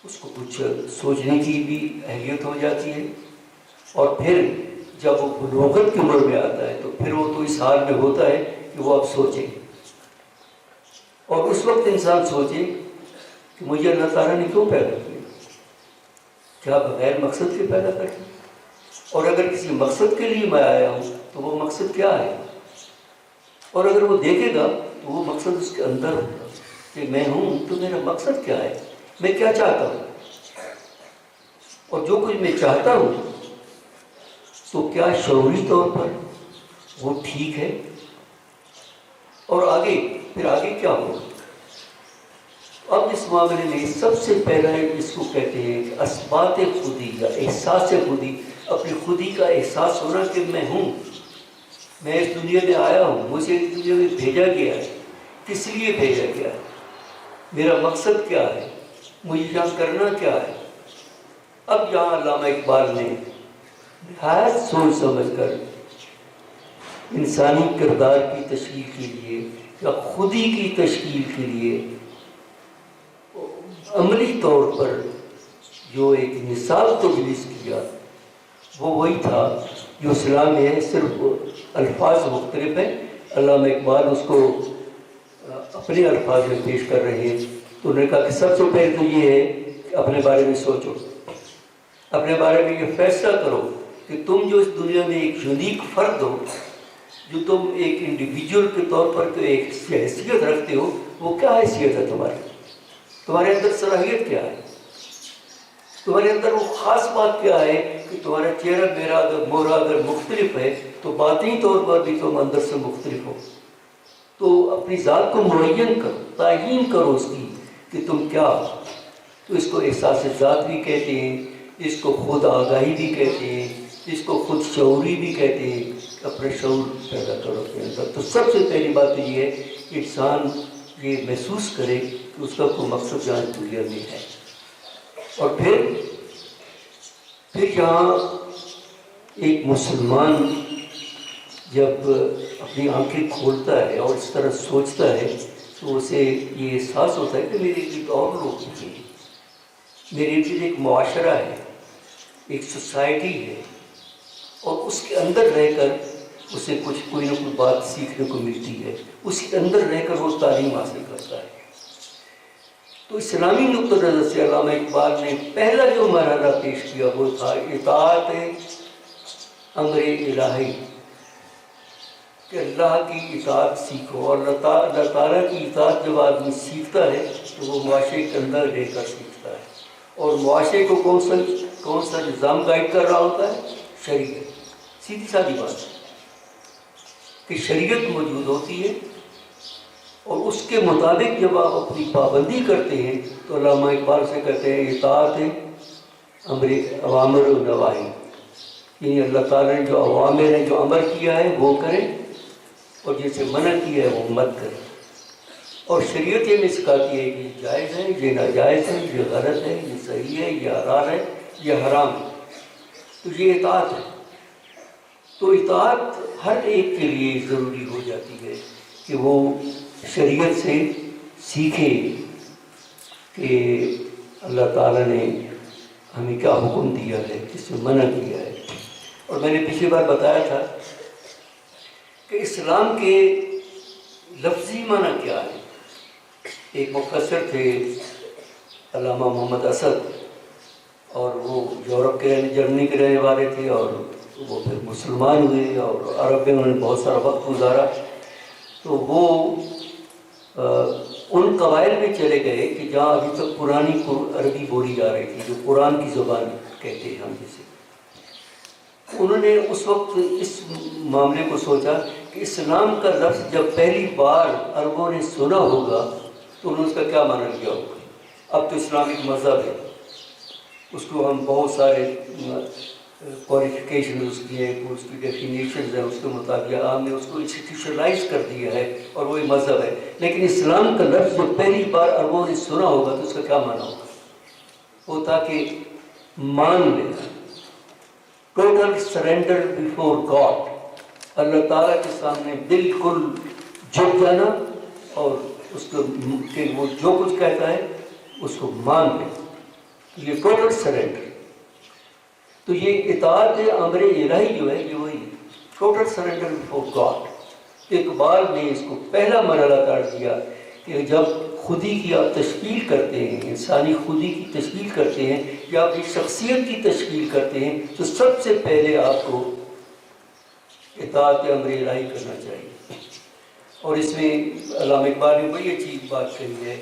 اس کو کچھ سوچنے کی بھی اہلیت ہو جاتی ہے. اور پھر جب وہ بلوغت کی عمر میں آتا ہے تو پھر وہ تو اس حال میں ہوتا ہے کہ وہ اب سوچے. اور اس وقت انسان سوچے کہ مجھے اللہ تعالیٰ نے کیوں پیدا کیا، کیا بغیر مقصد کے پیدا کر دیا؟ اور اگر کسی مقصد کے لیے میں آیا ہوں تو وہ مقصد کیا ہے؟ اور اگر وہ دیکھے گا تو وہ مقصد اس کے اندر ہوگا کہ میں ہوں تو میرا مقصد کیا ہے، میں کیا چاہتا ہوں، اور جو کچھ میں چاہتا ہوں تو کیا شعوری طور پر وہ ٹھیک ہے، اور آگے پھر آگے کیا ہوگا. اب اس معاملے میں سب سے پہلا اس کو کہتے ہیں کہ اثبات خودی یا احساس خودی، اپنی خودی کا احساس ہونا کہ میں ہوں، میں اس دنیا میں آیا ہوں، مجھے اس دنیا میں بھیجا گیا ہے، کس لیے بھیجا گیا ہے، میرا مقصد کیا ہے، مجھے یہاں کرنا کیا ہے. اب یہاں علامہ اقبال نے نہایت سوچ سمجھ کر انسانی کردار کی تشکیل کے لیے یا خودی کی تشکیل کے لیے عملی طور پر جو ایک نصاب تجویز کیا وہ وہی تھا جو اسلام میں ہے، صرف الفاظ مختلف ہیں. علامہ اقبال اس کو اپنے الفاظ میں پیش کر رہے ہیں. تو انہوں نے کہا کہ سب سے پہلے تو یہ ہے کہ اپنے بارے میں سوچو، اپنے بارے میں یہ فیصلہ کرو کہ تم جو اس دنیا میں ایک یونیک فرد ہو، جو تم ایک انڈیویجول کے طور پر تو ایک حیثیت رکھتے ہو، وہ کیا حیثیت ہے تمہارے اندر صلاحیت کیا ہے، تمہارے اندر وہ خاص بات کیا ہے کہ تمہارا چہرہ میرا مورا اگر مختلف ہے تو باطنی طور پر بھی تم اندر سے مختلف ہو. تو اپنی ذات کو معین کرو، تعیین کرو اس کی کہ تم کیا ہو. تو اس کو احساس ذات بھی کہتے ہیں، اس کو خود آگاہی بھی کہتے ہیں، اس کو خود شعوری بھی کہتے ہیں. اپنے شعور پیدا کرو اپنے اندر. تو سب سے پہلی بات یہ ہے کہ انسان یہ محسوس کرے کہ اس کا کوئی مقصد جہاں دنیا میں ہے. اور پھر یہاں ایک مسلمان جب اپنی آنکھیں کھولتا ہے اور اس طرح سوچتا ہے تو اسے یہ احساس ہوتا ہے کہ میرے ارد اور لوگ ہیں، میرے ارد ایک معاشرہ ہے، ایک سوسائٹی ہے، اور اس کے اندر رہ کر اسے کوئی نہ کوئی بات سیکھنے کو ملتی ہے، اس کے اندر رہ کر وہ تعلیم حاصل کرتا ہے. تو اسلامی نقطہ نظر سے علامہ اقبال نے پہلا جو مرحلہ پیش کیا وہ تھا اطاعت امر الہی، کہ اللہ کی اطاعت سیکھو. اور اللہ تعالیٰ کی اطاعت جب آدمی سیکھتا ہے تو وہ معاشرے کے اندر رہ کر سیکھتا ہے. اور معاشرے کو کون سا نظام گائیڈ کر رہا ہوتا ہے؟ شریعت. سیدھی سادی بات ہے کہ شریعت موجود ہوتی ہے، اور اس کے مطابق جب آپ اپنی پابندی کرتے ہیں تو علامہ اقبال سے کہتے ہیں اطاعت اوامر و نواہی، یعنی اللہ تعالیٰ نے جو اوامر ہیں، جو امر کیا ہے وہ کریں، اور جسے منع کیا ہے وہ مت کریں. اور شریعت یہ سکھاتی ہے کہ یہ جائز ہے، یہ ناجائز ہے، یہ غلط ہے، یہ صحیح ہے، یہ حلال ہے، یہ حرام ہے. تو یہ اطاعت ہے. تو اطاعت ہر ایک کے لیے ضروری ہو جاتی ہے کہ وہ شریعت سے سیکھے کہ اللہ تعالیٰ نے ہمیں کیا حکم دیا ہے، کس سے منع کیا ہے. اور میں نے پچھلی بار بتایا تھا کہ اسلام کے لفظی معنی کیا ہے. ایک مفسر تھے علامہ محمد اسد، اور وہ یورپ کے جرمنی کے رہنے والے تھے، اور وہ پھر مسلمان ہوئے اور عرب میں انہوں نے بہت سارا وقت گزارا. تو وہ ان قبائل میں چلے گئے کہ جہاں ابھی تک پرانی عربی بولی جا رہی تھی، جو قرآن کی زبان کہتے ہیں ہم جسے. انہوں نے اس وقت اس معاملے کو سوچا کہ اسلام کا لفظ جب پہلی بار عربوں نے سنا ہوگا تو انہوں نے اس کا کیا معنی لیا ہوگا. اب تو اسلام ایک مذہب ہے، اس کو ہم بہت سارے کوالیفیکیشن اس کی ہے، اس کی ڈیفینیشنز ہیں، اس کے مطابق ہم نے اس کو انسٹیٹیوشنلائز کر دیا ہے اور وہ ایک مذہب ہے. لیکن اسلام کا لفظ جو پہلی بار عربوں نے سنا ہوگا تو اس کا کیا معنی ہوگا؟ وہ تھا کہ مان لینا، ٹوٹل سرینڈر بیفور گاڈ، اللہ تعالیٰ کے سامنے بالکل جھک جانا اور اس کو کہ وہ جو کچھ کہتا ہے اس کو مان لے، یہ ٹوٹل سرینڈر. تو یہ اطاعت امر الہی جو ہے یہ وہی total surrender before God. Iqbal نے اس کو پہلا مرحلہ قرار دیا کہ جب خودی کی آپ تشکیل کرتے ہیں، انسانی خودی کی تشکیل کرتے ہیں یا اپنی شخصیت کی تشکیل کرتے ہیں تو سب سے پہلے آپ کو اطاعت امر الہی کرنا چاہیے. اور اس میں علامہ اقبال نے بڑی اچھی بات کہی ہے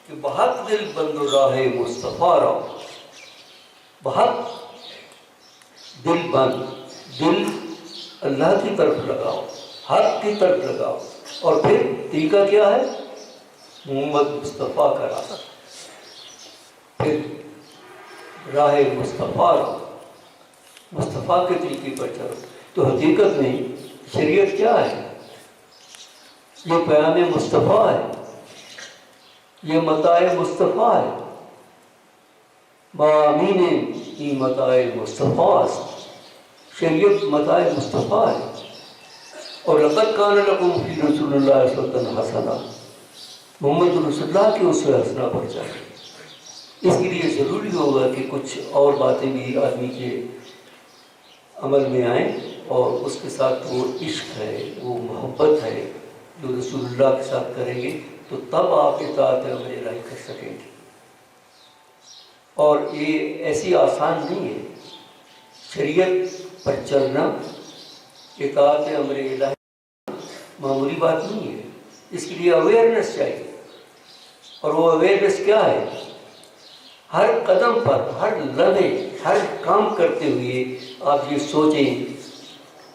کہ بہت دل بند راہ مصطفیٰ را، بہت دل بند، دل اللہ کی طرف لگاؤ، حق کی طرف لگاؤ. اور پھر طریقہ کیا ہے؟ محمد مصطفیٰ کا راستہ، پھر راہ مصطفیٰ را، مصطفیٰ کے طریقے پر چلو. تو حقیقت میں شریعت کیا ہے؟ یہ پیام مصطفیٰ ہے، یہ متاع مصطفیٰ ہے. مامین کی متاع مصطفیٰ، شریعت متاع مصطفیٰ ہے. اور لقد کان لکم فی رسول اللہ اسوۃ حسنہ، محمد رسول اللہ کے اسوہ حسنہ پر چاہیے. اس کے لیے ضروری ہوگا کہ کچھ اور باتیں بھی آدمی کے عمل میں آئیں، اور اس کے ساتھ وہ عشق ہے، وہ محبت ہے جو رسول اللہ کے ساتھ کریں گے تو تب آپ اطاعت امر الہی کر سکیں گے. اور یہ ایسی آسان نہیں ہے شریعت پر چلنا، اطاعت امر الہی معمولی بات نہیں ہے. اس کے لیے اویئرنیس چاہیے. اور وہ اویئرنیس کیا ہے؟ ہر قدم پر، ہر لمحے، ہر کام کرتے ہوئے آپ یہ سوچیں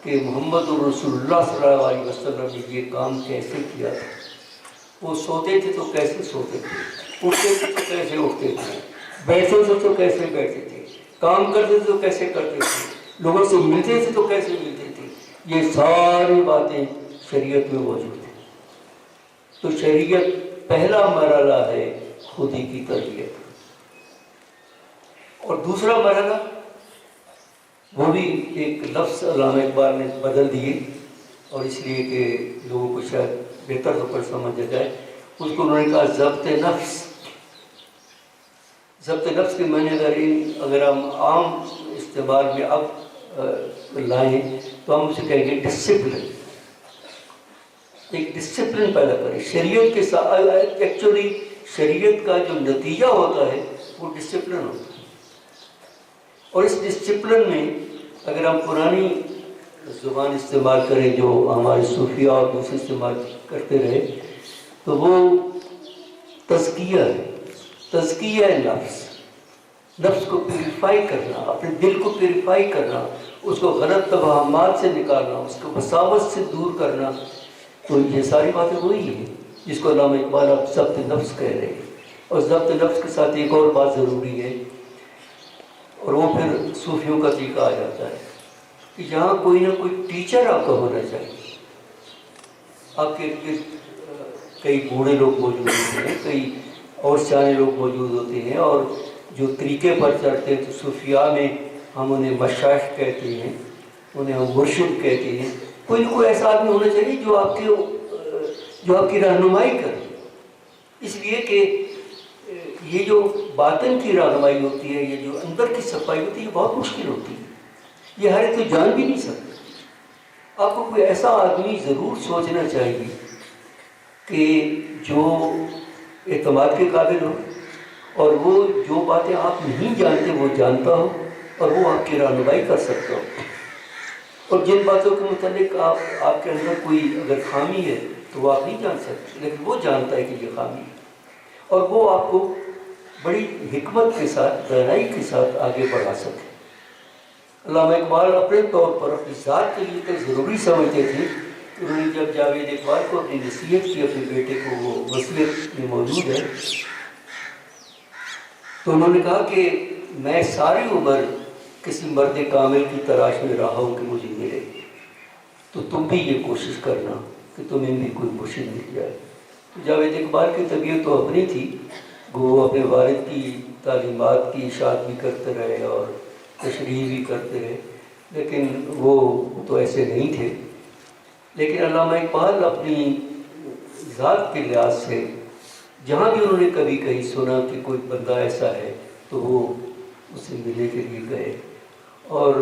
کہ محمد رسول اللہ صلی اللہ علیہ وسلم نے یہ کام کیسے کیا تھا. وہ سوتے تھے تو کیسے سوتے تھے، اٹھتے تھے تو کیسے اٹھتے تھے، بیٹھتے تھے تو کیسے بیٹھتے تھے، کام کرتے تھے تو کیسے کرتے تھے، لوگوں سے ملتے تھے تو کیسے ملتے تھے. یہ ساری باتیں شریعت میں موجود ہیں. تو شریعت پہلا مرحلہ ہے خودی کی تربیت. اور دوسرا مرحلہ وہ بھی ایک لفظ علامہ اقبال نے بدل دیے، اور اس لیے کہ لوگوں کو شاید بہتر طور پر سمجھا جائے. اس کو انہوں نے کہا ضبط نفس. ضبط نفس کے معنی اگر ہم عام استعمال میں اب لائیں تو ہم اسے کہیں گے ڈسپلن. ایک ڈسپلن پیدا کریں شریعت کے ساتھ. ایکچولی شریعت کا جو نتیجہ ہوتا ہے وہ ڈسپلن ہوتا ہے. اور اس ڈسپلن میں اگر ہم پرانی زبان استعمال کریں جو ہمارے صوفیہ اور دوسرے استعمال کرتے رہے تو وہ تزکیہ ہے. تزکیہ ہے نفس. نفس کو پیوریفائی کرنا، اپنے دل کو پیوریفائی کرنا، اس کو غلط توہمات سے نکالنا، اس کو وساوس سے دور کرنا. تو یہ ساری باتیں وہی ہیں جس کو علامہ اقبال اب ضبط نفس کہہ رہے ہیں. اور ضبط نفس کے ساتھ ایک اور بات ضروری ہے، اور وہ پھر صوفیوں کا طریقہ آ جاتا ہے کہ یہاں کوئی نہ کوئی ٹیچر آپ کا ہونا چاہیے. آپ کے کئی بوڑھے لوگ موجود ہوتے ہیں، کئی اور سیانے لوگ موجود ہوتے ہیں، اور جو طریقے پر چڑھتے ہیں تو صوفیاء میں ہم انہیں مشائخ کہتے ہیں، انہیں ہم مرشد کہتے ہیں. کوئی نہ کوئی ایسا آدمی ہونا چاہیے جو آپ کی رہنمائی کرے. اس لیے کہ یہ جو باطن کی رہنمائی ہوتی ہے، یہ جو اندر کی صفائی ہوتی ہے، یہ بہت مشکل ہوتی ہے. یہ ہر ایک تو جان بھی نہیں سکتا. آپ کو کوئی ایسا آدمی ضرور سوچنا چاہیے کہ جو اعتماد کے قابل ہو، اور وہ جو باتیں آپ نہیں جانتے وہ جانتا ہو، اور وہ آپ کی رہنمائی کر سکتا ہو. اور جن باتوں کے متعلق آپ کے اندر کوئی اگر خامی ہے تو وہ آپ نہیں جان سکتے، لیکن وہ جانتا ہے کہ یہ خامی ہے. اور وہ آپ کو بڑی حکمت کے ساتھ دانائی کے ساتھ آگے بڑھا سکے۔ علامہ اقبال اپنے طور پر اپنی ذات کے لیے تو ضروری سمجھتے تھے کہ انہوں نے جب جاوید اقبال کو اپنی نصیحت کی اپنے بیٹے کو، وہ وصیت میں موجود ہے، تو انہوں نے کہا کہ میں ساری عمر کسی مرد کامل کی تلاش میں رہا ہوں کہ مجھے ملے، تو تم بھی یہ کوشش کرنا کہ تمہیں بھی کوئی مرشد مل جائے۔ تو جاوید اقبال کی طبیعت تو اپنی تھی، وہ اپنے والد کی تعلیمات کی اشاعت بھی کرتے رہے اور تشریح بھی کرتے رہے، لیکن وہ تو ایسے نہیں تھے۔ لیکن علامہ اقبال اپنی ذات کے لحاظ سے جہاں بھی انہوں نے کبھی کہیں سنا کہ کوئی بندہ ایسا ہے تو وہ اسے ملنے کے لیے گئے، اور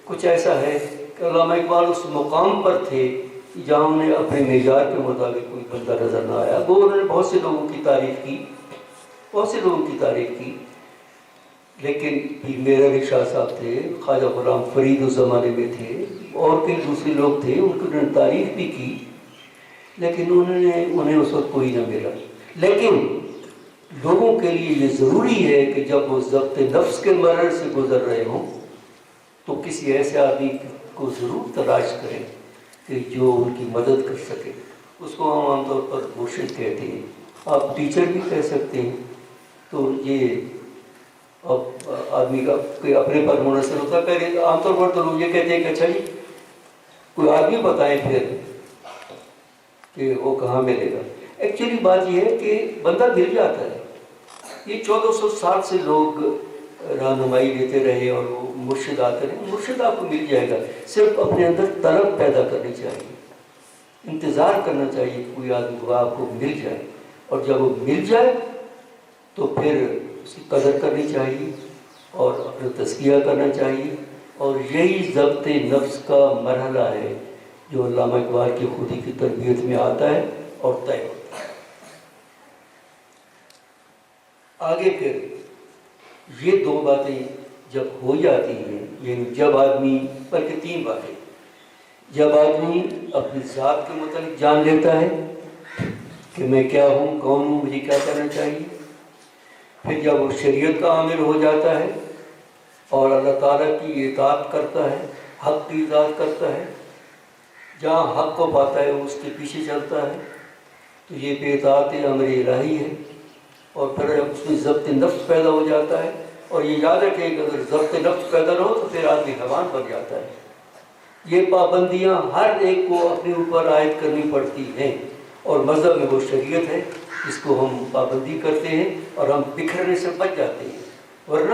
کچھ ایسا ہے کہ علامہ اقبال اس مقام پر تھے جہاں انہیں اپنے معیار کے مطابق کوئی بندہ نظر نہ آیا۔ وہ انہوں نے بہت سے لوگوں کی تعریف کی، لیکن پیر میر علی شاہ صاحب تھے، خواجہ غلام فرید اس زمانے میں تھے، اور کئی دوسرے لوگ تھے، ان کی انہوں نے تعریف بھی کی، لیکن انہیں اس وقت کوئی نہ ملا۔ لیکن لوگوں کے لیے یہ ضروری ہے کہ جب وہ ضبط نفس کے مرحلے سے گزر رہے ہوں تو کسی ایسے آدمی کو ضرور تلاش کریں کہ جو ان کی مدد کر سکے۔ اس کو ہم عام طور پر مرشد کہتے ہیں، آپ ٹیچر بھی کہہ سکتے ہیں۔ تو یہ اب آدمی کا کوئی اپنے پر منحصر ہوتا ہے۔ پہلے عام طور پر تو لوگ یہ کہتے ہیں کہ اچھا جی کوئی آدمی بتائیں پھر کہ وہ کہاں ملے گا۔ ایکچولی بات یہ ہے کہ بندہ مل جاتا ہے۔ یہ 1400 سال سے لوگ رہنمائی لیتے رہے اور وہ مرشد آتے رہے، مرشد آپ کو مل جائے گا، صرف اپنے اندر طلب پیدا کرنی چاہیے، انتظار کرنا چاہیے کہ کوئی آدمی آپ کو مل جائے، اور جب وہ مل جائے تو پھر اس کی قدر کرنی چاہیے اور اپنا تزکیہ کرنا چاہیے، اور یہی ضبط نفس کا مرحلہ ہے جو علامہ اقبال کی خودی کی تربیت میں آتا ہے اور طے ہوتا ہے۔ آگے پھر یہ دو باتیں جب ہو جاتی ہیں، یعنی جب آدمی، بلکہ 3 باتیں، جب آدمی اپنی ذات کے متعلق جان لیتا ہے کہ میں کیا ہوں، کون ہوں، مجھے کیا کرنا چاہیے، پھر جب وہ شریعت کا عامل ہو جاتا ہے اور اللہ تعالیٰ کی اطاعت کرتا ہے، حق کی اطاعت کرتا ہے، جہاں حق کو پاتا ہے اس کے پیچھے چلتا ہے، تو یہ بے اطاعت امر الہی ہے۔ اور پھر اس میں ضبط نفس پیدا ہو جاتا ہے، اور یہ یاد رکھیں کہ اگر ضبط نفس پیدا نہ ہو تو پھر آدمی حیوان بن جاتا ہے۔ یہ پابندیاں ہر ایک کو اپنے اوپر عائد کرنی پڑتی ہیں، اور مذہب میں وہ شریعت ہے جس کو ہم پابندی کرتے ہیں اور ہم بکھرنے سے بچ جاتے ہیں۔ ورنہ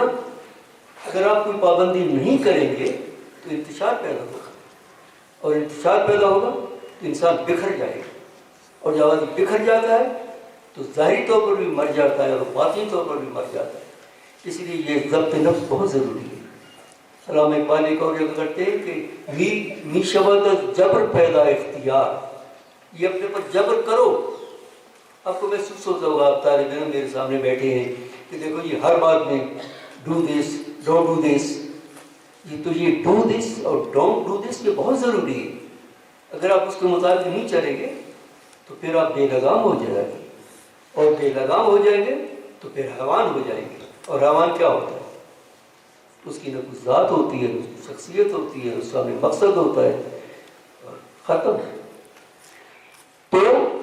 اگر آپ کوئی پابندی نہیں کریں گے تو انتشار پیدا ہوگا، اور انتشار پیدا ہوگا تو انسان بکھر جائے گا، اور جب آدمی بکھر جاتا ہے تو ظاہری طور پر بھی مر جاتا ہے اور باطنی طور پر بھی مر جاتا ہے۔ اس لیے یہ ضبط نفس بہت ضروری ہے۔ علامہ اقبال ایک اور جگہ کرتے ہیں کہ می شود جبر پیدا اختیار، یہ اپنے پر جبر کرو۔ آپ کو محسوس ہوتا ہوگا، آپ طالب علم میرے سامنے بیٹھے ہیں کہ دیکھو یہ ہر بات میں do this, don't do this, یہ ڈو دس اور ڈونٹ ڈو دس یہ بہت ضروری ہے۔ اگر آپ اس کے مطابق نہیں چلیں گے تو پھر آپ بے لگام ہو جائیں گے، اور بے لگام ہو جائیں گے تو پھر حیوان ہو جائیں گے۔ اور حیوان کیا ہوتا ہے؟ اس کی نہ کچھ ذات ہوتی ہے، اس کی شخصیت ہوتی ہے، اس کا بھی مقصد ہوتا ہے، اور ختم۔ تو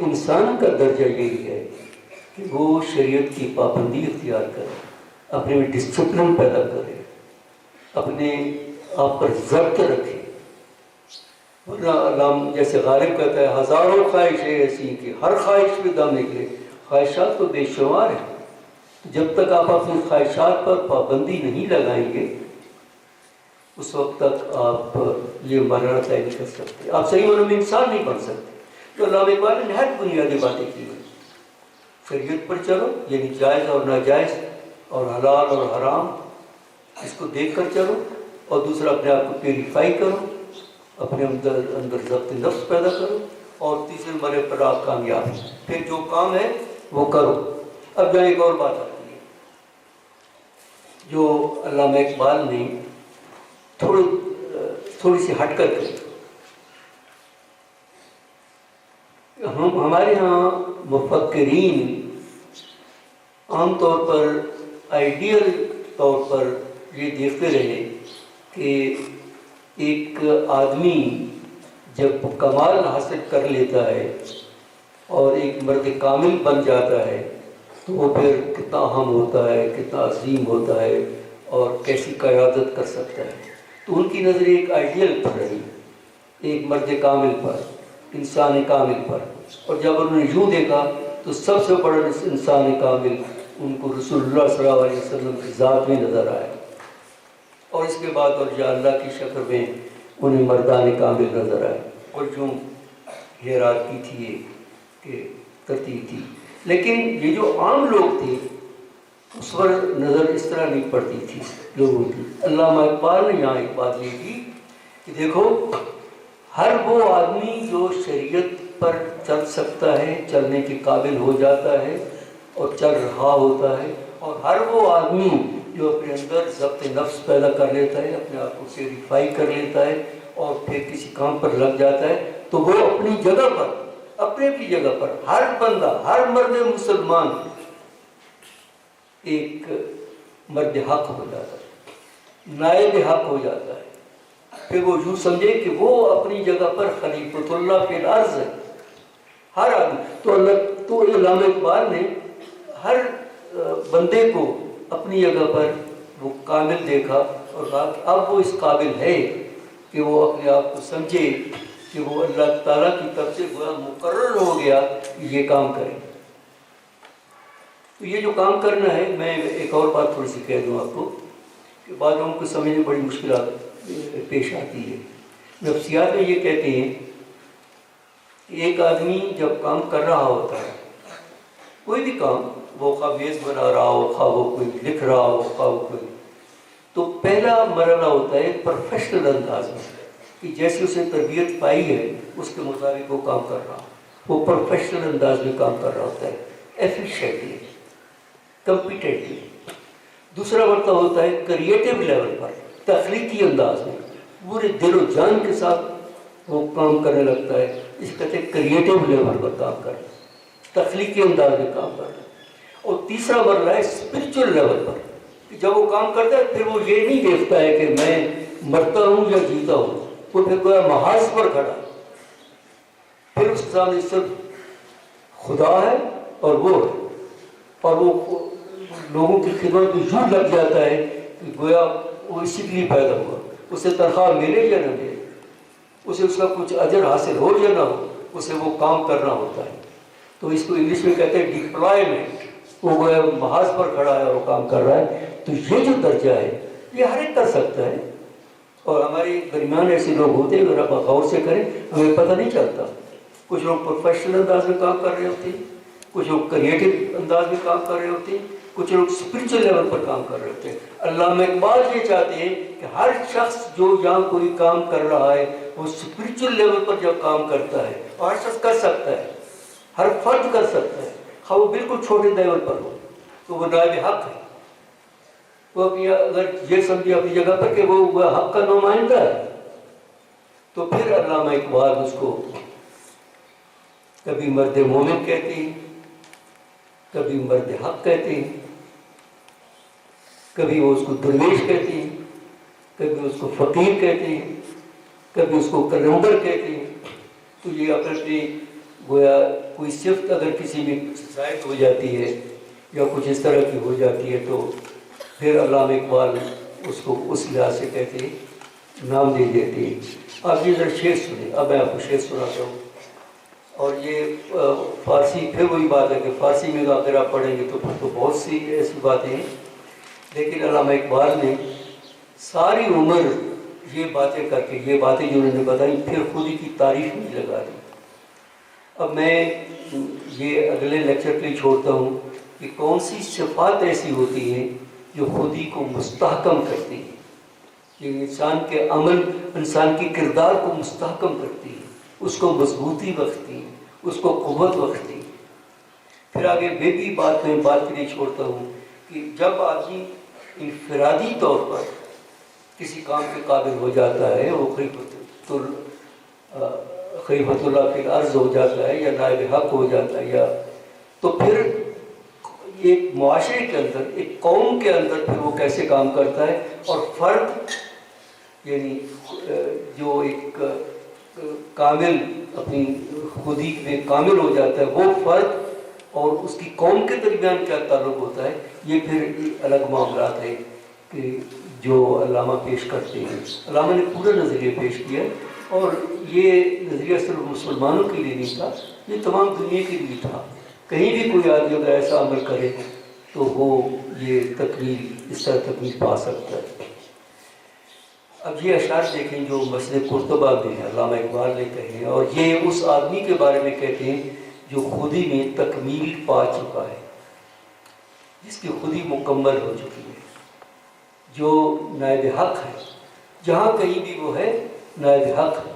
انسان کا درجہ یہی ہے کہ وہ شریعت کی پابندی اختیار کرے، اپنے میں ڈسپلن پیدا کرے، اپنے آپ پر ضبط رکھے۔ ورنہ علام جیسے غالب کہتا ہے، ہزاروں خواہشیں ایسی کہ ہر خواہش پہ دم نکلے۔ خواہشات تو بے شمار ہیں، جب تک آپ اپنی خواہشات پر پابندی نہیں لگائیں گے اس وقت تک آپ یہ مرحلہ طے نہیں کر سکتے، آپ صحیح معنوں میں انسان نہیں بن سکتے۔ تو علامہ اقبال نے نہایت بنیادی باتیں کی ہیں۔ شریعت پر چلو، یعنی جائز اور ناجائز اور حلال اور حرام، اس کو دیکھ کر چلو، اور دوسرا اپنے آپ کو پیوریفائی کرو، اپنے اندر ضبط نفس پیدا کرو، اور تیسرے مرحلے پر آپ کامیاب ہیں۔ پھر جو کام ہے وہ کرو۔ اب جہاں ایک اور بات آتی ہے جو علامہ اقبال نے تھوڑی سی ہٹ کر کہی۔ ہمارے ہاں مفکرین عام طور پر آئیڈیل طور پر یہ دیکھتے رہے کہ ایک آدمی جب کمال حاصل کر لیتا ہے اور ایک مرد کامل بن جاتا ہے تو وہ پھر کتنا اہم ہوتا ہے، کتنا عظیم ہوتا ہے اور کیسی قیادت کر سکتا ہے. تو ان کی نظر ایک آئیڈیل پر رہی، ایک مرد کامل پر، انسان کامل پر. اور جب انہوں نے یوں دیکھا تو سب سے بڑا انسان کامل ان کو رسول اللہ صلی اللہ علیہ وسلم کی ذات میں نظر آئے، اور اس کے بعد اور اللہ کی شکل میں انہیں مردان کامل نظر آئے. اور یوں ہیرارکی تھی یہ کہ ترتیب تھی. لیکن یہ جو عام لوگ تھے اس پر نظر اس طرح نہیں پڑتی تھی لوگوں کی. علامہ اقبال نے یہاں ایک بات یہ کی کہ دیکھو، ہر وہ آدمی جو شریعت پر چل سکتا ہے، چلنے کے قابل ہو جاتا ہے اور چل رہا ہوتا ہے، اور ہر وہ آدمی جو اپنے اندر ضبط نفس پیدا کر لیتا ہے، اپنے آپ کو پیوریفائی کر لیتا ہے اور پھر کسی کام پر لگ جاتا ہے، تو وہ اپنی جگہ پر، اپنی جگہ پر ہر بندہ، ہر مرد مسلمان ایک مرد حق ہو جاتا ہے، نائب حق ہو جاتا ہے. پھر وہ یوں سمجھے کہ وہ اپنی جگہ پر خلیفۃ اللہ فی الارض ہے، ہر آدمی. تو علامہ اقبال نے ہر بندے کو اپنی جگہ پر وہ کامل دیکھا اور کہا کہ اب وہ اس قابل ہے کہ وہ اپنے آپ کو سمجھے کہ وہ اللہ تعالیٰ کی طرف سے مقرر ہو گیا کہ یہ کام کرے. تو یہ جو کام کرنا ہے، میں ایک اور بات تھوڑی سی کہہ دوں آپ کو کہ بعض لوگوں کو سمجھنے میں بڑی مشکلات پیش آتی ہے. نفسیات میں یہ کہتے ہیں کہ ایک آدمی جب کام کر رہا ہوتا ہے، کوئی بھی کام، وہ خواہ میز بنا رہا ہو، خواہ وہ کوئی لکھ رہا ہو، خواہ وہ کوئی، تو پہلا مرحلہ ہوتا ہے پروفیشنل انداز میں کہ جیسے اسے تربیت پائی ہے اس کے مطابق وہ کام کر رہا ہو، وہ پروفیشنل انداز میں کام کر رہا ہوتا ہے، ایفیشینٹلی، کمپیٹنٹلی. دوسرا مرتبہ ہوتا ہے کریٹیو لیول پر، تخلیقی انداز میں، پورے دل و جان کے ساتھ وہ کام کرنے لگتا ہے. اس کہتے ہیں کریٹیو لیول پر کام کرنا، تخلیقی انداز میں کام کرنا. اور تیسرا مرحلہ ہے اسپرچل لیول پر کہ جب وہ کام کرتا ہے پھر وہ یہ نہیں دیکھتا ہے کہ میں مرتا ہوں یا جیتا ہوں، وہ پھر کوئی محاذ پر کھڑا، پھر اس کے سامنے صرف خدا ہے اور وہ ہے، اور وہ لوگوں کی خدمت میں یوں لگ جاتا ہے کہ گویا وہ اسی لیے پیدا ہوا. اسے تنخواہ ملے یا نہ ملے، اسے اس کا کچھ اجر حاصل ہو یا نہ ہو، اسے وہ کام کرنا ہوتا ہے. تو اس کو انگلش میں کہتے ہیں ڈپلائمنٹ. وہ گویا محاذ پر کھڑا ہے اور وہ کام کر رہا ہے. تو یہ جو درجہ ہے یہ ہر ایک کر سکتا ہے، اور ہمارے درمیان ایسے لوگ ہوتے ہیں اگر آپ غور سے کریں ہمیں پتہ نہیں چلتا. کچھ لوگ پروفیشنل انداز میں کام کر رہے ہوتے ہیں، کچھ لوگ کریٹو انداز میں کام کر رہے ہوتے ہیں، کچھ لوگ اسپرچل لیول پر کام کر رہے ہوتے ہیں. علامہ اقبال یہ چاہتے ہیں کہ ہر شخص جو یہاں کوئی کام کر رہا ہے وہ اسپرچل لیول پر جب کام کرتا ہے، اور ہر شخص کر سکتا ہے، ہر فرد کر سکتا ہے، خواہ وہ بالکل چھوٹے لیول پر ہو، تو وہ نائب حق ہے. وہ اپنی اگر یہ سمجھے اپنی جگہ پر کہ وہ حق کا نمائندہ ہے، تو پھر علامہ اقبال اس کو کبھی مرد مومن کہتے ہیں، کبھی مرد حق کہتے ہیں، کبھی وہ اس کو درویش کہتے ہیں، کبھی اس کو فقیر کہتے ہیں، کبھی اس کو کلندر کہتے ہیں. تو یہ اپنے گویا کوئی صفت اگر کسی میں زائد ہو جاتی ہے یا کچھ اس طرح کی ہو جاتی ہے تو پھر علامہ اقبال اس کو اس لحاظ سے کہتے ہیں، نام دے دیتے ہیں. آپ یہ ذرا شعر سنیں. اب میں آپ کو شعر سناتا ہوں. اور یہ فارسی، پھر وہی بات ہے کہ فارسی میں اگر آپ پڑھیں گے تو پھر تو بہت سی ایسی باتیں ہیں، لیکن علامہ اقبال نے ساری عمر یہ باتیں کر کے، یہ باتیں جو انہوں نے بتائی، پھر خود ہی کی تعریف میں لگا دی. اب میں یہ اگلے لیکچر کے لیے چھوڑتا ہوں کہ کون سی صفات ایسی ہوتی ہیں جو خودی کو مستحکم کرتی ہیں، یہ انسان کے عمل، انسان کی کردار کو مستحکم کرتی ہے، اس کو مضبوطی بخشتی ہے، اس کو قوت بخشتی ہے. پھر آگے میں بھی بات کے لیے چھوڑتا ہوں کہ جب آدمی انفرادی طور پر کسی کام کے قابل ہو جاتا ہے، وہ خلیفۃ اللہ فی الارض ہو جاتا ہے یا نائب حق ہو جاتا ہے، یا تو پھر ایک معاشرے کے اندر، ایک قوم کے اندر پھر وہ کیسے کام کرتا ہے، اور فرد یعنی جو ایک کامل اپنی خودی میں کامل ہو جاتا ہے وہ فرد اور اس کی قوم کے درمیان کیا تعلق ہوتا ہے، یہ پھر الگ معاملات ہیں کہ جو علامہ پیش کرتے ہیں۔ علامہ نے پورا نظریہ پیش کیا اور یہ نظریہ صرف مسلمانوں کے لیے نہیں تھا، یہ تمام دنیا کے لیے تھا۔ کہیں بھی کوئی آدمی اگر ایسا عمل کرے تو وہ یہ تکمیل، اس طرح تکمیل پا سکتا ہے۔ اب یہ اشعار دیکھیں جو مسجد قرطبہ میں ہے، علامہ اقبال نے کہے ہیں، اور یہ اس آدمی کے بارے میں کہتے ہیں جو خودی میں تکمیل پا چکا ہے، جس کی خودی مکمل ہو چکی ہے، جو نائب حق ہے، جہاں کہیں بھی وہ ہے نائب حق ہے،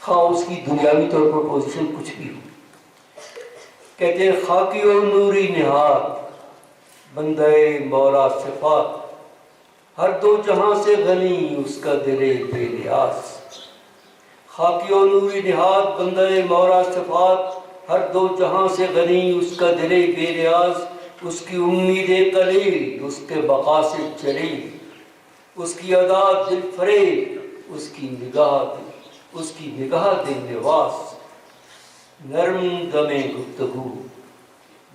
خواہ اس کی دنیاوی طور پر پوزیشن کچھ بھی ہو۔ کہتے ہیں خاکی و نوری نہاد بندہ مولا صفات، ہر دو جہاں سے غنی اس کا دل بے نیاز۔ خاکی و نوری نہاد بندہ مولا صفات، ہر دو جہاں سے غنی اس کا دل بے نیاز۔ اس کی امید قلیل اس کے بقا سے جلیل، اس کی ادا دل فریب اس کی نگاہ دل نواز۔ نرم دم گفتگو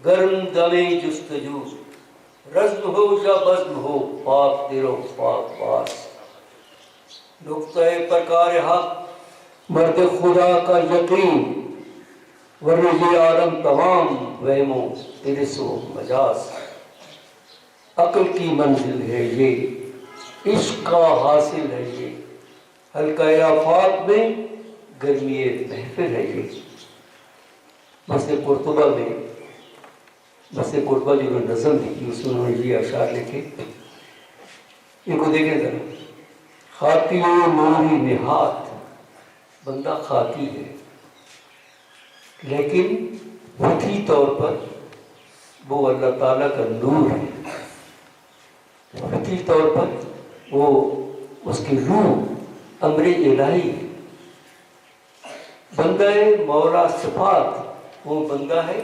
گرم دم جستجو، رزم ہو یا بزم ہو پاک دل و پاک باز۔ نقطۂ پرکار حق مرد خدا کا یقین، ورنہ یہ عالم تمام وہم و ترس و مجاز۔ عقل کی منزل ہے یہ، عشق کا حاصل ہے یہ، حلقہ آفاق میں گرمی محفل ہے یہ۔ مسجد قرطبہ میں، مسجد قرطبہ جو نظم لکھی اس میں انہوں نے یہ اشعار لکھے، ان کو دیکھیں ذرا۔ خاکی و نوری نہاد، بندہ خاکی ہے لیکن وطی طور پر وہ اللہ تعالیٰ کا نور ہے، وطی طور پر وہ اس کی روح امر الہی ہے۔ بندہ مولا صفات، وہ بندہ ہے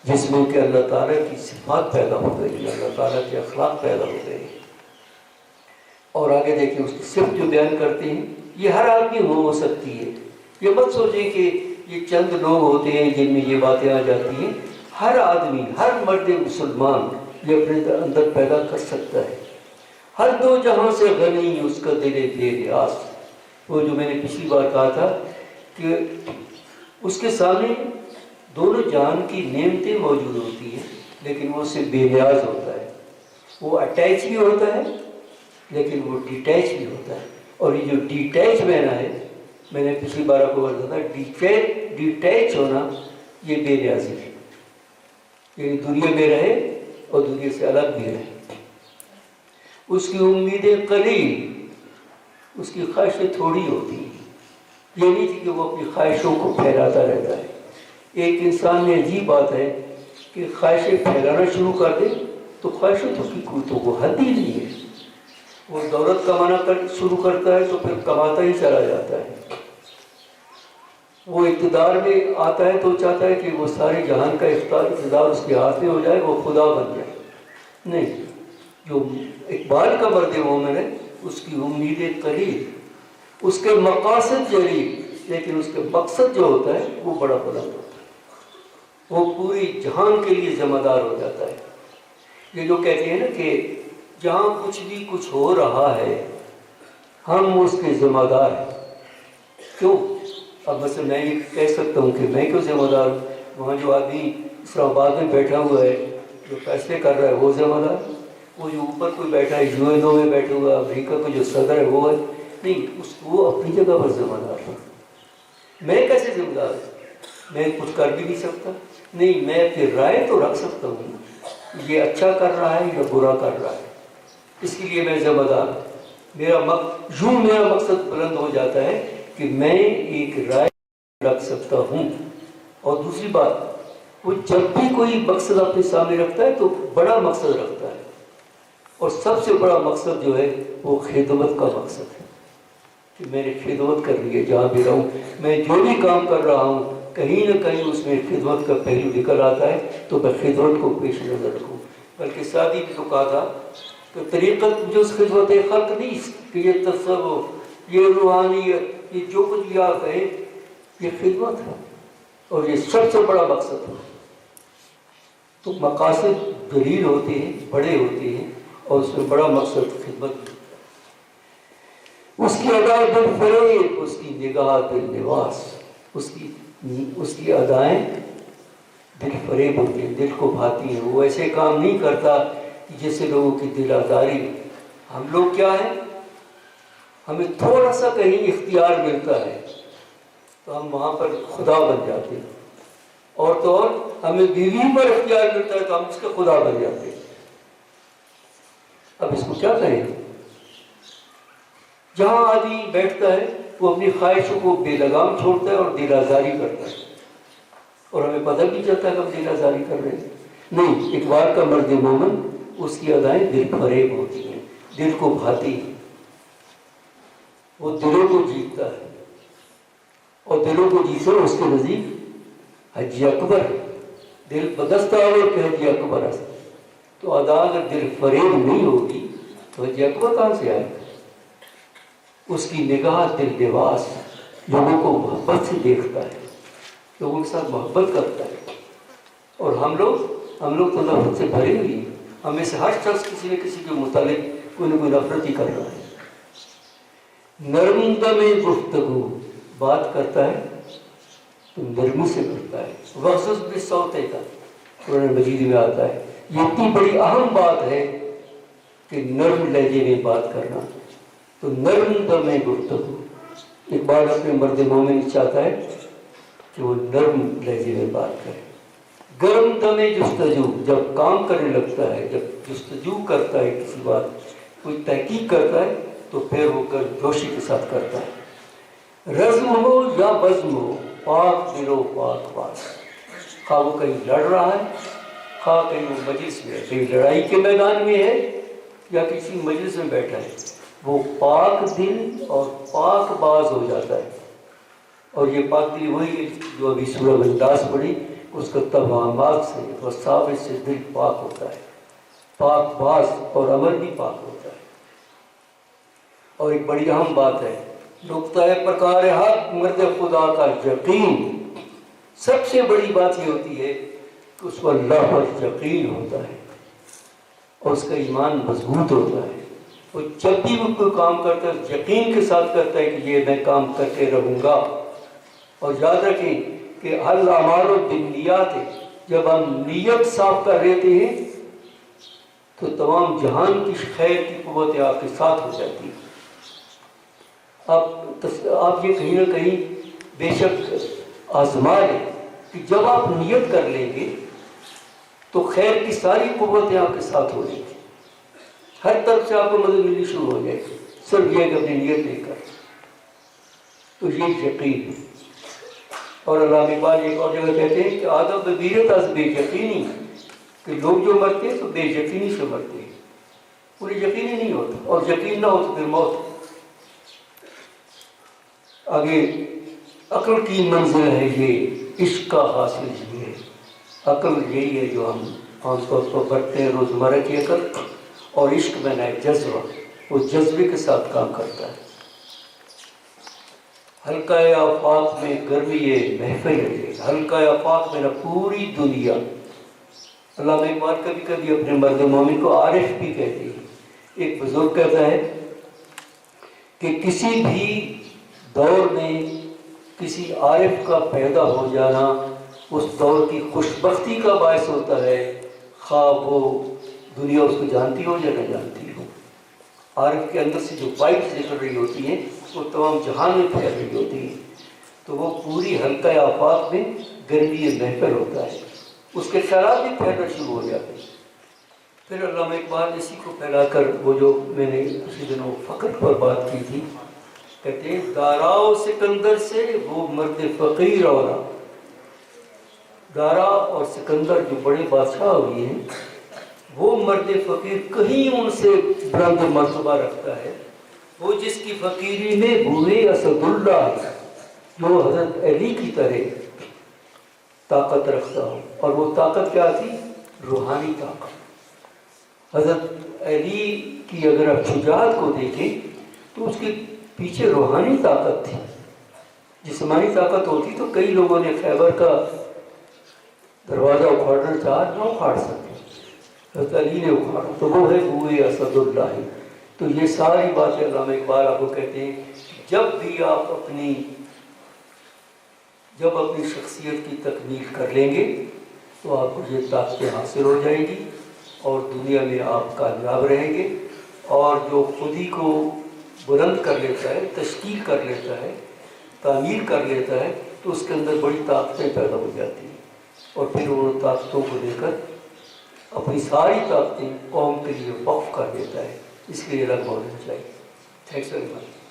جس میں کہ اللہ تعالیٰ کی صفات پیدا ہو گئی، اللہ تعالیٰ کے اخلاق پیدا ہو گئے۔ اور آگے دیکھیں اس کی صفت جو بیان کرتے ہیں، یہ ہر آدمی ہو سکتی ہے۔ یہ مت سوچیں کہ یہ چند لوگ ہوتے ہیں جن میں یہ باتیں آ جاتی ہیں، ہر آدمی، ہر مرد مسلمان یہ اپنے اندر پیدا کر سکتا ہے۔ ہر دو جہاں سے غنی اس کا دل بے نیاز، وہ جو میں نے پچھلی بار کہا تھا کہ اس کے سامنے دونوں جہان کی نعمتیں موجود ہوتی ہیں لیکن وہ اس سے بے نیاز ہوتا ہے، وہ اٹیچ بھی ہوتا ہے لیکن وہ ڈیٹیچ بھی ہوتا ہے۔ اور یہ جو ڈیٹیچ معنی ہے، میں نے پچھلی بار آپ کو بتایا تھا، ڈیٹیچ ہونا یہ بے نیازی ہے، یعنی دنیا میں رہے اور دنیا سے الگ بھی رہے۔ اس کی امیدیں قلیل، اس کی خواہشیں تھوڑی ہوتی ہیں، یہ نہیں تھی کہ وہ اپنی خواہشوں کو پھیلاتا رہتا ہے۔ ایک انسان میں عجیب بات ہے کہ خواہشیں پھیلانا شروع کر دے تو خواہشوں کی کوئی تو وہ حد ہی نہیں ہے۔ وہ دولت کمانا شروع کرتا ہے تو پھر کماتا ہی چلا جاتا ہے۔ وہ اقتدار میں آتا ہے تو چاہتا ہے کہ وہ سارے جہان کا اقتدار اس کے ہاتھ میں ہو جائے، وہ خدا بن جائے۔ نہیں، جو اقبال کا مرد مومن ہے اس کی امیدیں قلیل، اس کے مقاصد جلیل، لیکن اس کے مقصد جو ہوتا ہے وہ بڑا بلند ہوتا ہے، وہ پوری جہان کے لیے ذمہ دار ہو جاتا ہے۔ یہ جو کہتے ہیں نا کہ جہاں کچھ بھی کچھ ہو رہا ہے ہم اس کے ذمہ دار ہیں۔ کیوں؟ اب مثلا میں یہ کہہ سکتا ہوں کہ میں کیوں ذمہ دار ہوں؟ وہاں جو آدمی اسلام آباد میں بیٹھا ہوا ہے جو فیصلے کر رہا ہے وہ ذمہ دار، وہ جو اوپر کوئی بیٹھا ہے UN میں بیٹھا ہوا امریکہ کا جو صدر ہے وہ ہے نہیں، وہ اپنی جگہ پر ذمہ دار ہے۔ میں کیسے ذمہ دار ہوں؟ میں کچھ کر بھی نہیں سکتا، نہیں میں اپنی رائے تو رکھ سکتا ہوں یہ اچھا کر رہا ہے یا برا کر رہا ہے، اس کے لیے میں ذمہ دار ہوں۔ میرا مقصد بلند ہو جاتا ہے کہ میں ایک رائے رکھ سکتا ہوں۔ اور دوسری بات، وہ جب بھی کوئی مقصد اپنے سامنے رکھتا ہے تو بڑا مقصد رکھتا ہے، اور سب سے بڑا مقصد جو ہے وہ خدمت کا مقصد ہے کہ میں نے خدمت کرنی ہے جہاں بھی رہوں، میں جو بھی کام کر رہا ہوں کہیں نہ کہیں اس میں خدمت کا پہلو نکل آتا ہے، تو میں خدمت کو پیش نظر رکھوں۔ بلکہ ساتھ ہی تو کہا تھا کہ طریقت جو اس خدمت خلق نہیں کہ یہ تصور، یہ روحانیت، یہ جو کچھ بھی آپ کہیں، یہ خدمت ہے اور یہ سب سے بڑا مقصد ہے۔ تو مقاصد دلیل ہوتے ہیں، بڑے ہوتے ہیں، اور اس میں بڑا مقصد خدمت ہے۔ اس کی ادائیں بالفریب، اس کی نگاہ باللباس، اس کی ادائیں دل فریب ہوتی ہیں، دل کو بھاتی ہیں۔ وہ ایسے کام نہیں کرتا جیسے لوگوں کی دل آزاری۔ ہم لوگ کیا ہیں، ہمیں تھوڑا سا کہیں اختیار ملتا ہے تو ہم وہاں پر خدا بن جاتے ہیں، اور تو اور ہمیں بیوی پر اختیار ملتا ہے تو ہم اس کے خدا بن جاتے ہیں۔ اب اس کو کیا کریں؟ جہاں آدمی بیٹھتا ہے وہ اپنی خواہشوں کو بے لگام چھوڑتا ہے اور دل آزاری کرتا ہے، اور ہمیں پتہ بھی چلتا ہے کہ ہم دل آزاری کر رہے ہیں۔ نہیں، اقبال کا مرد مومن، اس کی ادائیں دل فریب ہوتی ہیں، دل کو بھاتی ہیں، وہ دلوں کو جیتتا ہے، اور دلوں کو جیتے اس کے نزدیک حج اکبر ہے۔ دل بدستہ ہو کہ حج اکبر ہے، تو ادا اگر دل فریب نہیں ہوگی تو حج اکبر کہاں سے آئے گا؟ اس کی نگاہ دل لباس، لوگوں کو محبت سے دیکھتا ہے، لوگوں کے ساتھ محبت کرتا ہے، اور ہم لوگ تو نفرت سے بھرے ہوئی ہیں۔ ہمیں سے ہر شخص کسی نہ کسی کے متعلق کوئی نہ کوئی نفرت ہی کر رہا ہے۔ نرم دم گفتگو، بات کرتا ہے تو نرمی سے کرتا ہے، وغزز بالصوت کا قرآن مجید میں آتا ہے۔ یہ اتنی بڑی اہم بات ہے کہ نرم لہجے میں بات کرنا، تو نرم دم گفتگو۔ اقبال اپنے مرد مومن چاہتا ہے کہ وہ نرم لہجے میں بات کرے۔ گرم دم جستجو، جب کام کرنے لگتا ہے، جب جستجو کرتا ہے کسی بات، کوئی تحقیق کرتا ہے تو پھر وہ جوشی کے ساتھ کرتا ہے۔ رزم ہو یا بزم ہو، پاک دل و پاک باز، خواہ وہ کہیں لڑ رہا ہے، خواہ کہیں وہ مجلس میں ہے، کہیں لڑائی کے میدان میں ہے یا کسی مجلس میں بیٹھا ہے، وہ پاک دل اور پاک باز ہو جاتا ہے۔ اور یہ پاک دل وہی ہے جو ابھی سورہ انداز پڑھی، اس کا توہمات سے اور ثابت سے دل پاک ہوتا ہے، پاک باز، اور عمل بھی پاک ہوتا ہے۔ اور ایک بڑی اہم بات ہے، نقطہ پرکار حق مرد خدا کا یقین۔ سب سے بڑی بات یہ ہوتی ہے کہ اس کو اللہ پر یقین ہوتا ہے اور اس کا ایمان مضبوط ہوتا ہے۔ وہ جب بھی وہ کوئی کام کرتا ہے یقین کے ساتھ کرتا ہے کہ یہ میں کام کر کے رہوں گا۔ اور یاد رکھیں کہ الاعمال بالنیات ہے، جب ہم نیت صاف کر لیتے ہیں تو تمام جہان کی خیر کی قوت آپ کے ساتھ ہو جاتی ہے۔ آپ یہ کہیں نہ کہیں بے شک آزما لیں کہ جب آپ نیت کر لیں گے تو خیر کی ساری قوتیں آپ کے ساتھ ہو جائیں گی، ہر طرف سے آپ کو مدد ملنی شروع ہو جائے گی، صرف یہ کہ اپنی نیت لے کر۔ تو یہ یقین ہے۔ اور علامہ اقبال ایک اور جگہ کہتے ہیں کہ آدم ببیرت از بے یقینی، کہ لوگ جو مرتے ہیں تو بے یقینی سے مرتے ہیں، انہیں یقین ہی نہیں ہوتا، اور یقین نہ ہو تو پھر موت۔ آگے عقل کی منزل ہے یہ، عشق کا حاصل یہ ہے۔ عقل یہی ہے جو ہم عام طور پر برتتے ہیں روزمرہ کی عقل، اور عشق میں نہ جذبہ، وہ جذبے کے ساتھ کام کرتا ہے۔ حلقہ آفاق میں گرمی محفل ہے، حلقہ آفاق میں نہ پوری دنیا۔ علامہ اقبال کبھی کبھی اپنے مرد مومن کو عارف بھی کہتے ہیں۔ ایک بزرگ کہتا ہے کہ کسی بھی دور میں کسی عارف کا پیدا ہو جانا اس دور کی خوش بختی کا باعث ہوتا ہے، خواہ وہ دنیا اس کو جانتی ہو یا نہ جانتی ہو۔ عارف کے اندر سے جو وائبس نکل رہی ہوتی ہیں وہ تمام جہان میں پھیل رہی ہوتی ہیں، تو وہ پوری حلقہ آفاق میں گرمی محفل ہوتا ہے، اس کے خیالات بھی پھیلنا شروع ہو جاتے ہیں۔ پھر علامہ اقبال اسی کو پھیلا کر وہ جو میں نے اسی دنوں فقر پر بات کی تھی، کہتے ہیں داراؤ سکندر سے وہ مرد فقیر اور دارا اور سکندر جو بڑے بادشاہ ہوئے ہیں، وہ مرد فقیر کہیں ان سے بلند مرتبہ رکھتا ہے، وہ جس کی فقیری میں بوئے اسد اللہ ہے، جو حضرت علی کی طرح طاقت رکھتا ہو۔ اور وہ طاقت کیا تھی؟ روحانی طاقت۔ حضرت علی کی اگر آپ شجاعت کو دیکھیں تو اس کے پیچھے روحانی طاقت تھی. جسمانی طاقت ہوتی تو کئی لوگوں نے خیبر کا دروازہ اکھاڑنا چاہا، نہ اکھاڑ سکتے. حضرت علی نے اکھاڑا، تو وہ ہے بوئے اسد اللہ. تو یہ ساری باتیں علامہ اقبال آپ کو کہتے ہیں جب بھی آپ اپنی شخصیت کی تکمیل کر لیں گے تو آپ کو یہ طاقتیں حاصل ہو جائیں گی اور دنیا میں آپ کامیاب رہیں گے. اور جو خودی کو بلند کر لیتا ہے، تشکیل کر لیتا ہے، تعمیر کر لیتا ہے، تو اس کے اندر بڑی طاقتیں پیدا ہو جاتی ہیں اور پھر ان طاقتوں کو لے کر اپنی ساری طاقتیں قوم کے لیے وقف کر دیتا ہے. اس لیے الگ ہونا چاہیے. Thanks very much.